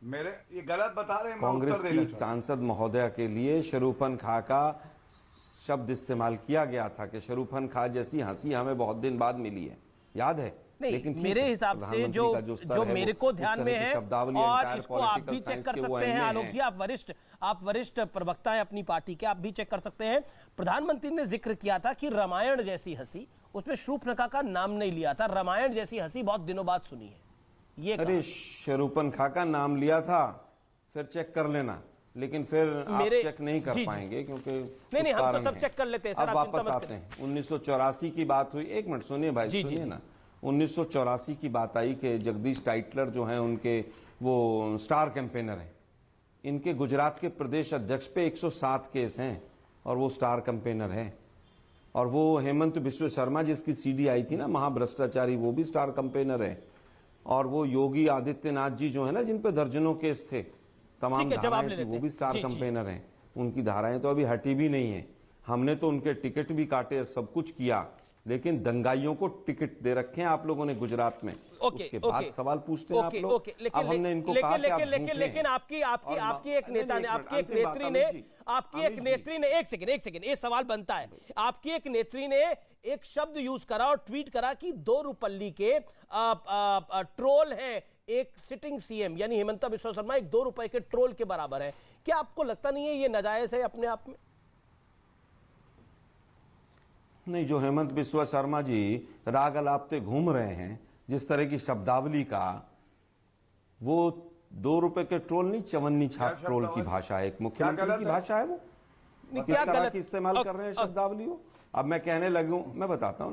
मेरे ये गलत बता रहे हैं। कांग्रेस की सांसद महोदया के लिए शूरपणखा का शब्द इस्तेमाल किया गया था कि शूरपणखा जैसी हंसी हमें बहुत दिन बाद मिली है, याद है? लेकिन मेरे हिसाब से जो मेरे को ध्यान में है, और इसको आप भी चेक कर सकते हैं आलोक जी, आप वरिष्ठ प्रवक्ता हैं अपनी पार्टी के, आप भी चेक कर सकते हैं। प्रधानमंत्री ने जिक्र किया था कि रामायण जैसी हंसी, उसमें शूरपणखा का नाम नहीं लिया था, रामायण जैसी हंसी बहुत दिनों बाद सुनी है ये। अरे शूरपणखा का नाम लिया था, फिर चेक कर लेना, लेकिन फिर आप चेक नहीं कर पाएंगे क्योंकि नहीं हम तो सब चेक कर लेते हैं सर। अब वापस आते हैं, 1984 की बात हुई। एक मिनट सुनिए भाई, सुनिए ना। 1984 की बात आई कि जगदीश टाइटलर जो हैं उनके वो स्टार कैंपेनर हैं, इनके गुजरात के प्रदेश अध्यक्ष पे 107 केस हैं और वो स्टार कैंपेनर हैं। और वो हेमंत बिस्व शर्मा जिसकी सीडी आई थी ना, महाभ्रष्टाचारी, वो भी स्टार कैंपेनर है। और वो योगी आदित्यनाथ जी जो है ना, जिन पे दर्जनों केस थे, तमाम धाराएं थी, वो भी स्टार कैंपेनर हैं। उनकी धाराएं तो अभी हटी भी नहीं है। हमने तो उनके टिकट भी काटे, सब कुछ किया, लेकिन दंगाइयों को टिकट दे रखे हैं आप लोगों ने गुजरात में। उसके बाद सवाल पूछते हैं आप लोग। अब हमने इनको कहा कि आप झूठे हैं। लेकिन आपकी एक नेता ने, आपकी एक नेत्री ने एक सेकंड, ये सवाल बनता है। आपकी एक नेत्री ने एक शब्द यूज करा और ट्वीट करा कि 2 रुपल्ली के ट्रोल है एक सिटिंग सीएम, यानी हेमंत बिस्वा शर्मा एक 2 रुपए के ट्रोल के बराबर है। क्या आपको लगता नहीं है ये नाजायज है अपने आप में? नहीं, जो हेमंत बिस्वा शर्मा जी राग अलापते घूम रहे हैं, जिस तरह की शब्दावली का, वो 2 रुपए के ट्रोल नहीं, चवन्नी छाप ट्रोल की भाषा है, एक मुख्यमंत्री की भाषा है। वो किस तरह की इस्तेमाल कर रहे हैं शब्दावली हो? अब मैं कहने लगूं, मैं बताता हूं।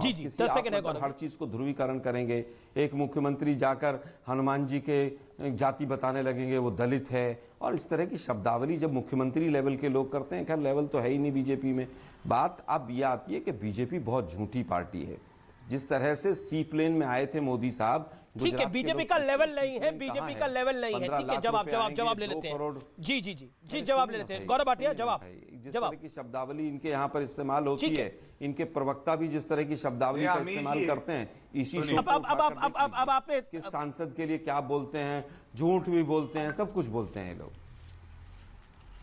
किसी आप मतलब हर चीज को ध्रुवीकरण करेंगे। एक मुख्यमंत्री जाकर हनुमान जी के जाति बताने लगेंगे, वो दलित है, और इस तरह की शब्दावली जब मुख्यमंत्री लेवल के लोग करते हैं, खैर लेवल तो है ही नहीं बीजेपी में। बात अब यह आती है कि बीजेपी बहुत झूठी पार्टी है। जिस तरह से सी प्लेन में आए थे मोदी साहब, ठीक है, बीजेपी का लेवल नहीं है, बीजेपी का लेवल नहीं है। ठीक है, जवाब ले लेते हैं। जी जवाब ले लेते हैं। गौरव भाटिया, जिस तरह की शब्दावली इनके यहाँ पर इस्तेमाल होती है, इनके प्रवक्ता भी जिस तरह की शब्दावली का इस्तेमाल करते हैं, इसी शो अब आपने किस सांसद के लिए क्या बोलते हैं, झूठ भी बोलते हैं, सब कुछ बोलते हैं लोग।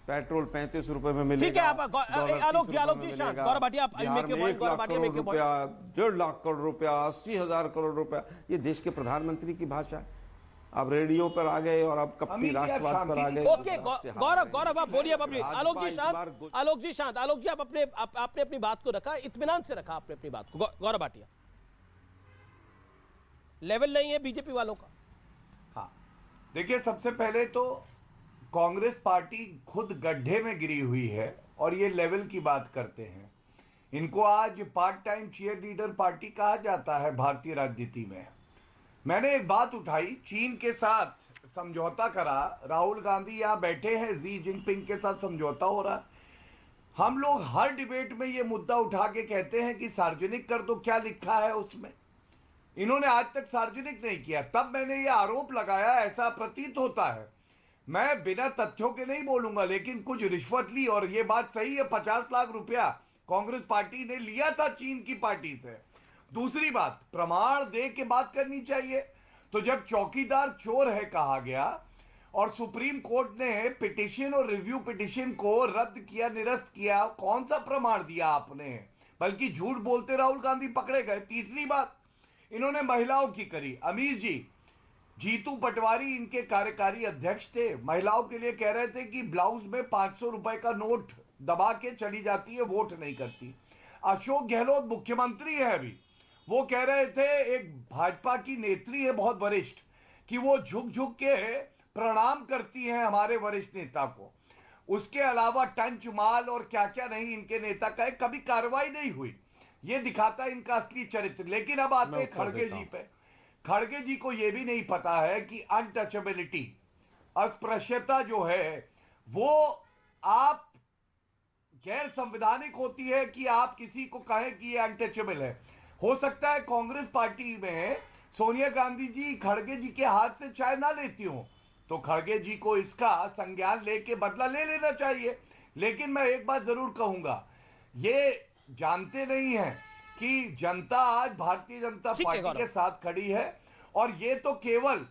पेट्रोल 35 रुपए में मिलेगा। ठीक है, आलोक जी शांत। गौरव भाटिया, आप make your point. Gaurav Bhatia, make your point. 1.5 lakh crore रुपया, 80,000 करोड़ रुपया, ये देश के प्रधानमंत्री की भाषा है। अब रेडियो पर आ गए और अब कपटी राष्ट्रवाद पर आ गए। ओके गौरव आप बोलिए अपनी। आलोक जी शांत। आलोक जी आपने अपनी बात को रखा, इत्मीनान से रखा आपने अपनी बात को। गौरव भाटिया, लेवल नहीं है बीजेपी वालों का। हाँ, देखिए, सबसे पहले तो कांग्रेस पार्टी खुद गड्ढे में गिरी हुई है और ये लेवल की बात करते हैं। इनको आज part time cheer leader party कहा जाता है भारतीय राजनीति में। मैंने एक बात उठाई, चीन के साथ समझौता करा, राहुल गांधी यहां बैठे हैं, शी जिनपिंग के साथ समझौता हो रहा। हम लोग हर डिबेट में ये मुद्दा उठा के कहते हैं कि सार्वजनिक कर दो, क्या लिखा है उसमें। इन्होंने आज तक सार्वजनिक नहीं किया। तब मैंने ये आरोप लगाया, ऐसा प्रतीत होता है, मैं बिना तथ्यों के नहीं बोलूंगा, लेकिन कुछ रिश्वत ली, और ये बात सही है, 50 लाख रुपया कांग्रेस पार्टी ने लिया था चीन की पार्टी से। दूसरी बात, प्रमाण दे के बात करनी चाहिए। तो जब चौकीदार चोर है कहा गया और सुप्रीम कोर्ट ने पिटिशन और रिव्यू पिटिशन को रद्द किया, निरस्त किया। कौन सा प्रमाण दिया आपने? बल्कि झूठ बोलते राहुल गांधी पकड़े गए। तीसरी बात इन्होंने महिलाओं की करी। अमीर जी, जीतू पटवारी इनके कार्यकारी अध्यक्ष थे, महिलाओं के लिए कह रहे थे कि ब्लाउज में 500 रुपए का नोट दबा के चली जाती है, वोट नहीं करती। अशोक गहलोत मुख्यमंत्री है अभी, वो कह रहे थे, एक भाजपा की नेत्री है बहुत वरिष्ठ, कि वो झुक झुक के प्रणाम करती हैं हमारे वरिष्ठ नेता को। उसके अलावा टंच माल और क्या क्या नहीं इनके नेता का है, कभी कार्रवाई नहीं हुई। ये दिखाता है इनका असली चरित्र। लेकिन अब आते हैं खड़गे जी पे। खड़गे जी को यह भी नहीं पता है कि अनटचेबिलिटी, अस्पृश्यता जो है वो आप गैर संवैधानिक होती है कि आप किसी को कहें कि ये अनटचेबल है। हो सकता है कांग्रेस पार्टी में सोनिया गांधी जी खड़गे जी के हाथ से चाय ना लेती हो, तो खड़गे जी को इसका संज्ञान लेके बदला ले लेना चाहिए। लेकिन मैं एक बात जरूर कहूंगा, ये जानते नहीं हैं कि जनता आज भारतीय जनता पार्टी के साथ खड़ी है, और ये तो केवल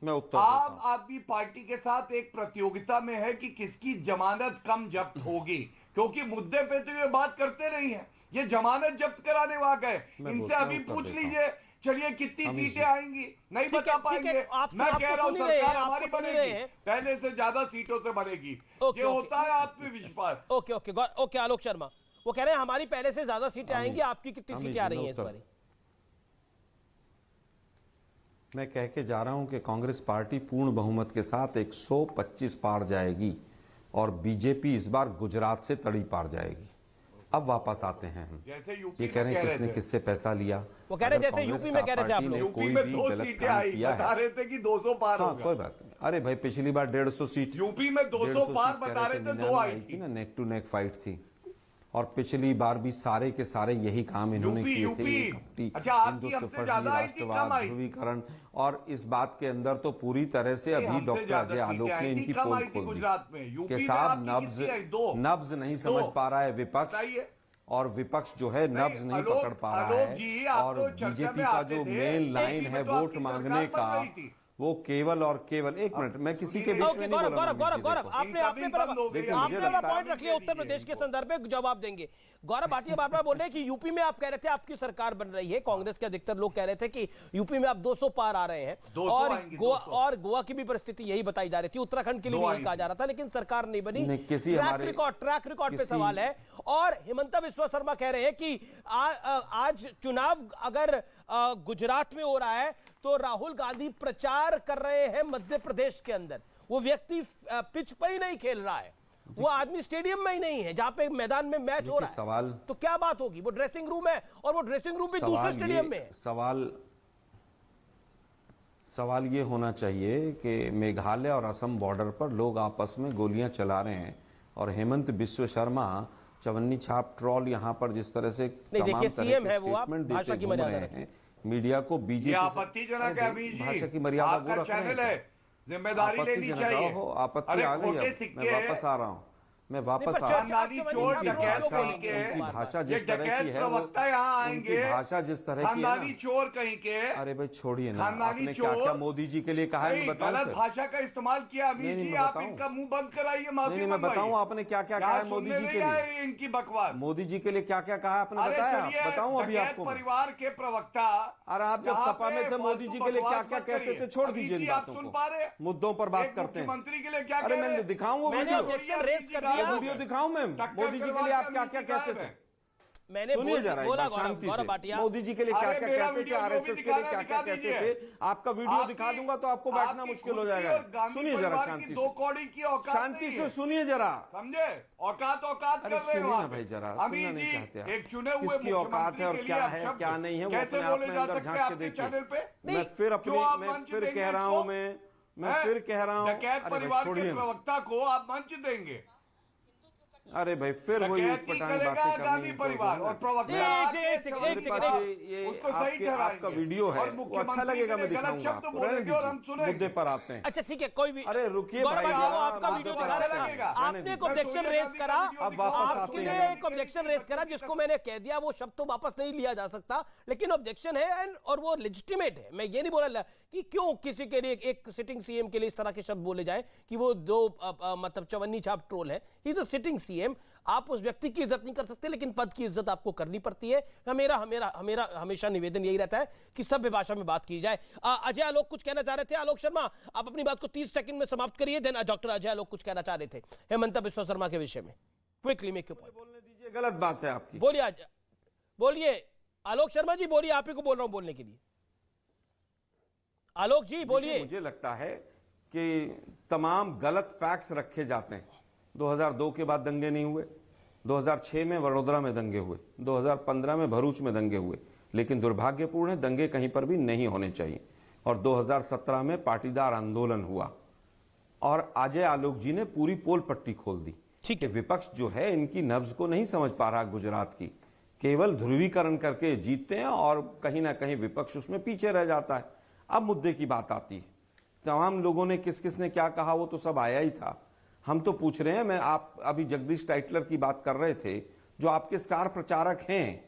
आम आदमी पार्टी के साथ एक प्रतियोगिता में है कि किसकी जमानत कम जब्त होगी, क्योंकि मुद्दे पे तो ये बात करते नहीं है। ये जमानत जब्त कराने वहां गए, इनसे अभी पूछ लीजिए, चलिए कितनी सीटें आएंगी, नहीं बता पाएंगे। मैं कह रहा हूं सरकार हमारी बनेगी, पहले से ज्यादा सीटों से बनेगी। ये होता है आत्मविश्वास। Okay okay okay. Alok Sharma वो कह रहे हैं हमारी पहले से ज्यादा सीटें आएंगी, आपकी कितनी सीटें आ रही हैं इस बार? मैं कह के जा रहा हूं कि कांग्रेस पार्टी पूर्ण बहुमत के साथ 125 पार जाएगी और बीजेपी इस बार गुजरात से तड़ी पार जाएगी। अब वापस आते हैं हम, ये कह रहे हैं किसने किससे पैसा लिया। वो कह रहे जैसे यूपी में कह रहे थे आप लोग, कोई भी गलत काम किया है, रहे थे कि 200 पार होगा। कोई बात नहीं। अरे भाई पिछली बार 150 सीट यूपी में 200 पार बता रहे थे, 2 आई थी ना, नेक टू नेक फाइट थी। और पिछली बार भी सारे के सारे यही काम इन्होंने किए थे, हिंदुत्व, राष्ट्रवाद, ध्रुवीकरण। और इस बात के अंदर तो पूरी तरह से अभी डॉक्टर अजय आलोक ने इनकी पोल खोल दी कि साहब नब्ज नहीं समझ पा रहा है विपक्ष, और विपक्ष जो है नब्ज नहीं पकड़ पा रहा है। और बीजेपी का जो मेन लाइन है वोट मांगने का, वो केवल और केवल, एक मिनट मैं किसी के बीच में नहीं बोल रहा हूं। गौरव आपने पॉइंट रख लिया उत्तर प्रदेश के संदर्भ में, जवाब देंगे। गौरव भाटिया बार बार बोल रहे हैं कि यूपी में आप कह रहे थे आपकी सरकार बन रही है, कांग्रेस के अधिकतर लोग कह रहे थे कि यूपी में आप 200 पार आ रहे हैं, और गोवा की भी परिस्थिति यही बताई जा रही थी, उत्तराखंड के लिए भी कहा जा रहा था, लेकिन सरकार नहीं बनी। ट्रैक रिकॉर्ड पे सवाल है। और हिमंता बिस्वा शर्मा कह रहे हैं कि आज चुनाव अगर गुजरात में हो रहा है तो राहुल गांधी प्रचार कर रहे हैं मध्य प्रदेश के अंदर। वो व्यक्ति पिच पर ही नहीं खेल रहा है, वो आदमी स्टेडियम में ही नहीं है जहां पे मैदान में मैच हो रहा है। सवाल तो क्या बात होगी? वो ड्रेसिंग रूम है, और वो ड्रेसिंग रूम भी दूसरे स्टेडियम में है। सवाल ये होना चाहिए कि मेघालय और असम बॉर्डर पर लोग आपस में गोलियां चला रहे हैं, और हेमंत बिस्वा शर्मा चवन्नी छाप ट्रॉल यहाँ पर जिस तरह से तमाम सीएम है वो, आप भाषा की मर्यादा हैं, मीडिया को बीजेपी आपत्तिजनक है अभी जी, भाषा की मर्यादा वो रख रहे हैं। जिम्मेदारी लेनी चाहिए। आपत्ति आ गई, अब मैं वापस आ रहा हूँ, मैं वापस आ रहा हूँ। उनकी भाषा जिस तरह की है, उनकी भाषा जिस तरह की है ना, चोर कहीं के। अरे भाई छोड़िए ना, आपने क्या क्या मोदी जी के लिए कहा है, मैं बताऊं सर? भाषा का इस्तेमाल किया अभी जी, आप इनका मुंह बंद कराइए। नहीं, मैं बताऊं आपने क्या क्या कहा है मोदी जी के लिए? इनकी बकवास। मोदी जी के लिए क्या क्या कहा आपने बताया? बताऊं अभी आपको? परिवार के प्रवक्ता, और आप जब सपा में थे मोदी जी के लिए क्या क्या कहते थे? छोड़ दीजिए इन बातों को, मुद्दों पर बात करते हैं। मंत्री के लिए क्या? अरे मैं दिखाऊं वो वीडियो दिखाऊं मैं मोदी जी के लिए आप क्या क्या कहते थे? मैंने बोला शांति से, मोदी जी के लिए क्या क्या कहते थे, आरएसएस के लिए क्या क्या कहते थे? आपका वीडियो दिखा दूंगा तो आपको बैठना मुश्किल हो जाएगा। सुनिए जरा शांति से, 2 कौड़ी की औकात, शांति से सुनिए जरा, समझे? औकात औकात कर रहे हो ना भाई, जरा सुनना नहीं चाहते आप। एक चुने हुए किसकी औकात है और क्या है क्या नहीं है, वो अपने आप में अंदर झांक के देखिए। मैं फिर कह रहा हूँ, मैं फिर कह रहा हूँ, डकैत परिवार के प्रवक्ता को आप मंच देंगे? अरे भाई फिर वही उटपटांग बातें करनी गांधी है, परिवार कोई और ना। प्रवक्ता ये आपका वीडियो है, वो अच्छा लगेगा, मैं दिखाऊंगा आपको, रहने दीजिए, मुद्दे पर आते हैं। अच्छा ठीक है, कोई भी, अरे रुकिए गौरव भाई, भाटिया, वो जरा आपका मुद्दे वीडियो पर दिखा आते रहे हैं, थे, आपने एक ऑब्जेक्शन रेज करा, अब वापस आते आपने हैं। एक ऑब्जेक्शन रेज करा जिसको मैंने कह दिया वो शब्द तो वापस नहीं लिया जा सकता, लेकिन ऑब्जेक्शन है और वो लेजिटिमेट है। मैं ये नहीं बोला कि क्यों किसी के लिए एक सिटिंग सीएम के लिए इस तरह के शब्द बोले जाए कि वो दो मतलब चवन्नी छाप ट्रोल है। He is a sitting CM, आप उस व्यक्ति की इज्जत नहीं कर सकते, लेकिन पद की इज्जत आपको करनी पड़ती है। मेरा हमेशा निवेदन यही रहता है कि सभ्य भाषा में बात की जाए। अजय आलोक कुछ कहना चाह रहे थे। आलोक शर्मा, आप अपनी बात को 30 सेकंड में समाप्त करिए। देन डॉक्टर अजय आलोक कुछ कहना चाह रहे थे हेमंत बिस्वा शर्मा के विषय में। Quickly make your point. बोलने दीजिए, गलत बात है आपकी। बोलिए बोलिए आलोक शर्मा जी, बोलिए, आप ही को बोल रहा हूं बोलने के लिए। आलोक जी बोलिए। मुझे लगता है कि तमाम गलत फैक्ट्स रखे जाते हैं। 2002 के बाद दंगे नहीं हुए, 2006 में वडोदरा में दंगे हुए, 2015 में भरूच में दंगे हुए, लेकिन दुर्भाग्यपूर्ण है दंगे कहीं पर भी नहीं होने चाहिए। और 2017 में पाटीदार आंदोलन हुआ और अजय आलोक जी ने पूरी पोल पट्टी खोल दी। ठीक है, विपक्ष जो है इनकी नब्ज को नहीं समझ पा रहा गुजरात की, केवल ध्रुवीकरण करके जीतते हैं और कहीं ना कहीं विपक्ष उसमें पीछे रह जाता है। अब मुद्दे की बात आती है, तमाम लोगों ने किस किस ने क्या कहा वो तो सब आया ही था। हम तो पूछ रहे हैं, आप अभी जगदीश टाइटलर की बात कर रहे थे, जो आपके स्टार प्रचारक हैं,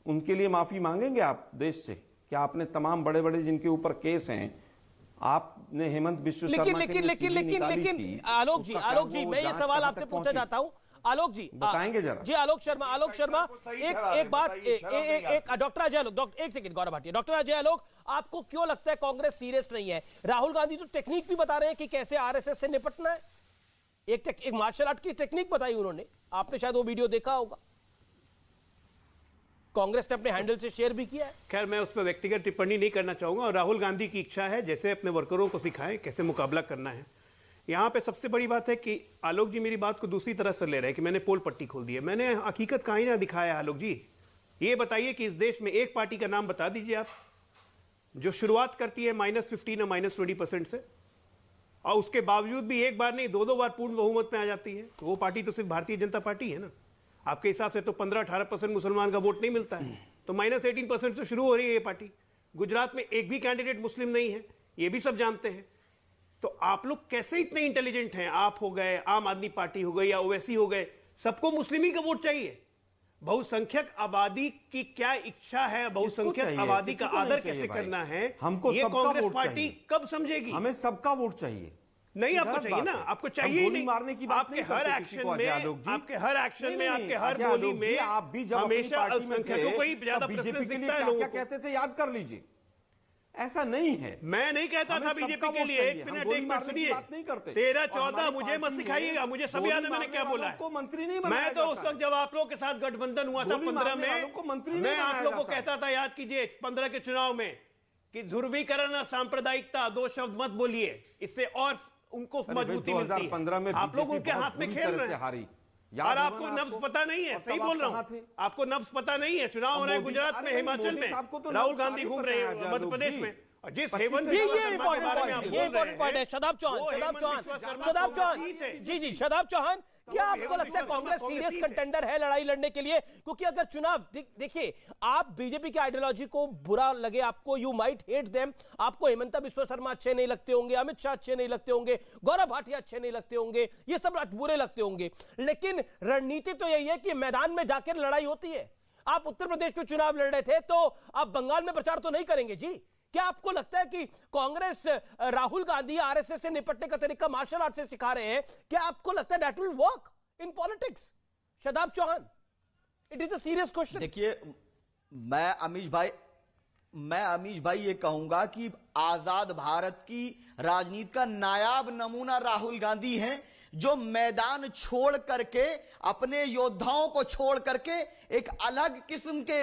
उनके लिए माफी मांगेंगे आप देश से? क्या आपने तमाम बड़े बड़े जिनके ऊपर केस हैं, आपने हेमंत बिस्वा शर्मा लेकिन आलोक जी मैं ये सवाल आपसे पूछना चाहता हूं। आलोक जी बताएंगे जरा। जी आलोक शर्मा एक बात, एक डॉक्टर अजय आलोक, एक सेकंड गौरव भाटिया, डॉक्टर अजय आलोक, आपको क्यों लगता है कांग्रेस सीरियस नहीं है? राहुल गांधी तो टेक्निक भी बता रहे हैं कि कैसे आरएसएस से निपटना है, एक मार्शल आर्ट की टेक्निक बताई उन्होंने, आपने शायद वो वीडियो देखा होगा, कांग्रेस ने अपने हैंडल से शेयर भी किया है। खैर मैं उस पर व्यक्तिगत टिप्पणी नहीं करना चाहूंगा, और राहुल गांधी की इच्छा है जैसे अपने वर्करों को सिखाएं कैसे मुकाबला करना है। यहाँ पे सबसे बड़ी बात है कि आलोक जी मेरी बात को दूसरी तरह से ले रहे हैं कि मैंने पोल पट्टी खोल दी है। मैंने हकीकत कहीं ना दिखाया है। आलोक जी ये बताइए कि इस देश में एक पार्टी का नाम बता दीजिए आप जो शुरुआत करती है -15 और -20% से, और उसके बावजूद भी एक बार नहीं 2-2 बार पूर्ण बहुमत में आ जाती है। तो वो पार्टी तो सिर्फ भारतीय जनता पार्टी है ना। आपके हिसाब से तो 15-18% मुसलमान का वोट नहीं मिलता है, तो -18% से शुरू हो रही है ये पार्टी। गुजरात में एक भी कैंडिडेट मुस्लिम नहीं है, ये भी सब जानते हैं। तो आप लोग कैसे इतने इंटेलिजेंट हैं? आप हो गए, आम आदमी पार्टी हो गई या ओवैसी हो गए, सबको मुस्लिम ही का वोट चाहिए। बहुसंख्यक आबादी की क्या इच्छा है, बहुसंख्यक आबादी का आदर कैसे करना है, हमको ये सबका कांग्रेस वोट पार्टी चाहिए। कब समझेगी? हमें सबका वोट चाहिए। नहीं आपको चाहिए ना, आपको चाहिए ही नहीं। मारने की बात आपके हर एक्शन में, आपके हर एक्शन में, आपके हर बोली में आप भी जब हमेशा अल्पसंख्यकों को ही ज्यादा प्रेफरेंस दिखता है। लोगों क्या कहते थे याद कर लीजिए, ऐसा नहीं है। मैं नहीं कहता था बीजेपी के लिए, एक मिनट सुनिए, 13-14 मुझे मत सिखाइएगा, मुझे सब याद है मैंने क्या बोला है। मंत्री नहीं, मैं तो उस वक्त जब आप लोग के साथ गठबंधन हुआ था 15 में, मैं आप लोग को कहता था, याद कीजिए 15 के चुनाव में, कि ध्रुवीकरण और सांप्रदायिकता 2 शब्द मत बोलिए, इससे और उनको मजबूती मिलती है। 2015 में आप लोग उनके हाथ में खेल रहे हैं और आपको नब्ज पता नहीं है। सही बोल रहा हूँ, आपको नब्ज पता नहीं है। चुनाव हो रहे हैं गुजरात में, हिमाचल में, राहुल गांधी घूम रहे हैं मध्य प्रदेश में, और जिस हेमंत ये इंपॉर्टेंट पॉइंट है। शदाब चौहान जी शदाब चौहान, क्या आपको लगता है कांग्रेस सीरियस कंटेंडर है लड़ाई लड़ने के लिए? क्योंकि अगर चुनाव देखिए, आप बीजेपी की आइडियोलॉजी को बुरा लगे आपको, यू माइट हेट देम, आपको हेमंत बिस्वा शर्मा अच्छे नहीं लगते होंगे, अमित शाह अच्छे नहीं लगते होंगे, गौरव भाटिया अच्छे नहीं लगते होंगे, ये सब बुरे लगते होंगे, लेकिन रणनीति तो यही है कि मैदान में जाकर लड़ाई होती है। आप उत्तर प्रदेश में चुनाव लड़ रहे थे, तो आप बंगाल में प्रचार तो नहीं करेंगे जी। क्या आपको लगता है कि कांग्रेस राहुल गांधी आरएसएस से निपटने का तरीका मार्शल आर्ट से सिखा रहे हैं? क्या आपको लगता है that will work in politics? Shadab Chauhan, it is a serious question. देखिए, मैं अमीश भाई ये कहूंगा कि आजाद भारत की राजनीति का नायाब नमूना राहुल गांधी हैं, जो मैदान छोड़ करके, अपने योद्धाओं को छोड़ करके एक अलग किस्म के,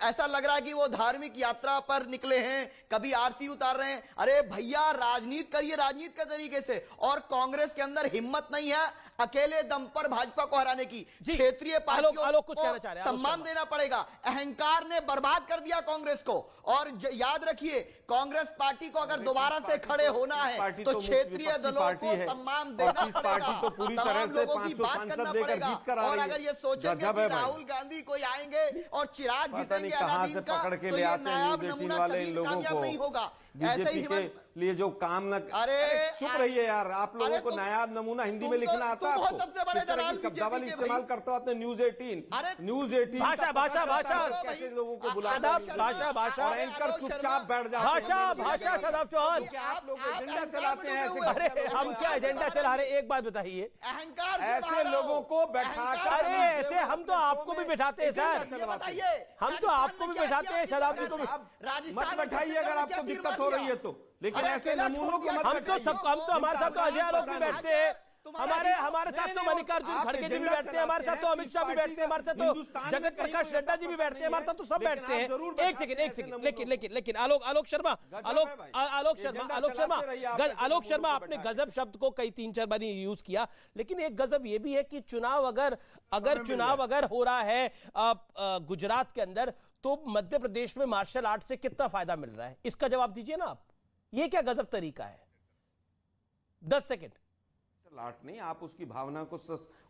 ऐसा लग रहा है कि वो धार्मिक यात्रा पर निकले हैं, कभी आरती उतार रहे हैं। अरे भैया, राजनीति करिए राजनीति के तरीके से। और कांग्रेस के अंदर हिम्मत नहीं है अकेले दम पर भाजपा को हराने की। क्षेत्रीय पार्टियों को सम्मान देना पड़ेगा। अहंकार ने बर्बाद कर दिया कांग्रेस को। और याद रखिए, कांग्रेस पार्टी को अगर दोबारा से खड़े होना है तो क्षेत्रीय दलों को सम्मान देना पड़ेगा। पार्टी तो पूरी तरह से 500 सांसद लेकर जीत कर आ और रही अगर ये है। सोचेंगे गजब कि है भाई। राहुल गांधी कोई आएंगे और चिराग पता नहीं जीतेंगे कहां से अलादीन का, पकड़ के तो ले ये आते हैं नायाब न्यूज़ 18 नमूना वाले कभी इन लोगों कामयाब को। नहीं होगा। ऐसे बीजेपी ही के लिए जो काम न अरे चुप रहिए यार, आप लोगों को नायाब नमूना हिंदी में लिखना आता है तुम आपको? सबसे बड़े किस तरह दलाल की शब्दावली बीजेपी के इस्तेमाल भाई। करते हो आपने न्यूज़ 18? अरे न्यूज़ 18 भाषा, भाषा, भाषा। कैसे लोगों को बुलाते शादाब, हैं? भाषा, भाषा। और एंकर चुपचाप बैठ जाते हैं। भाषा, भाषा, शादाब चौहान। क्या आप लोग एजेंडा चलाते हैं ऐसे? अरे हम क्या एजेंडा चला रहे, एक बात बताइए। अहंकार से ऐसे बाहर आओ। लोगों को बैठा कर अरे ऐसे हम तो आपको भी बैठाते हैं एजेंडा सर, चलवाते हैं। बताइए हम तो आपको भी बैठाते हैं, शराब को भी। मत बैठाइए अगर आपको दिक्कत हो रही है तो, लेकिन ऐसे नमूनों को मत हम तो बैठाइए। सबको, हम तो हमारे साथ तो अजय आलोक भी बैठते हैं, हमारे साथ तो नहीं, मल्लिकार्जुन आप खड़गे जी भी एजेंडा बैठते हैं, हमारे साथ तो चलाते अमित शाह भी हैं, बैठते हैं, हमारे साथ तो हिंदुस्तान में जगत कहीं प्रकाश कोई नड्डा जी भी पता बैठते हैं, हमारे साथ तो सब नहीं है, बैठते हैं। लेकिन आप जरूर एक सेकंड, एक सेकंड, लेकिन आलोक शर्मा, आलोक शर्मा आपने गजब शब्द को कई 3-4 बार यूज किया, लेकिन एक गजब ये भी है कि चुनाव अगर हो रहा है गुजरात के अंदर, तो मध्य प्रदेश में मार्शल आर्ट से कितना फायदा मिल रहा है, इसका जवाब दीजिए ना आप। ये क्या गजब तरीका है? 10 सेकंड। लाट नहीं, आप उसकी भावना को,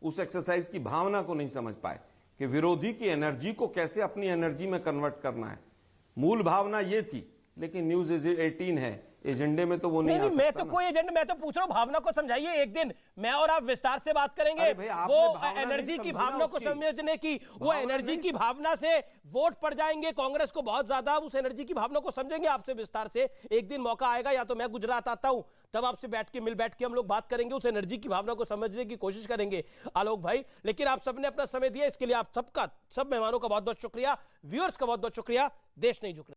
उस एक्सरसाइज की भावना को नहीं समझ पाए कि विरोधी की एनर्जी को कैसे अपनी एनर्जी में कन्वर्ट करना है। मूल भावना ये थी, लेकिन न्यूज़ 18 है, एजेंडे में तो वो नहीं आ नहीं, मैं सकता तो ना। कोई एजेंडा, मैं तो पूछ रहा हूं भावना को समझाइए। एक दिन मैं और आप विस्तार से बात करेंगे अरे भाई, आपने वो भावना एनर्जी नहीं की समझी भावना ना को उसकी। समझने की, वो भावना एनर्जी नहीं की भावना से वोट पड़ जाएंगे कांग्रेस को बहुत ज्यादा, उस एनर्जी की भावना को समझेंगे आपसे विस्तार से। एक दिन मौका आएगा, या तो मैं गुजरात आता हूं, तब आपसे बैठ के हम लोग बात करेंगे, उस एनर्जी की भावना को समझने की कोशिश करेंगे आलोक भाई। लेकिन आप सबने अपना समय दिया, इसके लिए आप सबका, सब मेहमानों का बहुत बहुत शुक्रिया, व्यूअर्स का बहुत बहुत शुक्रिया। देश नहीं झुक रहा।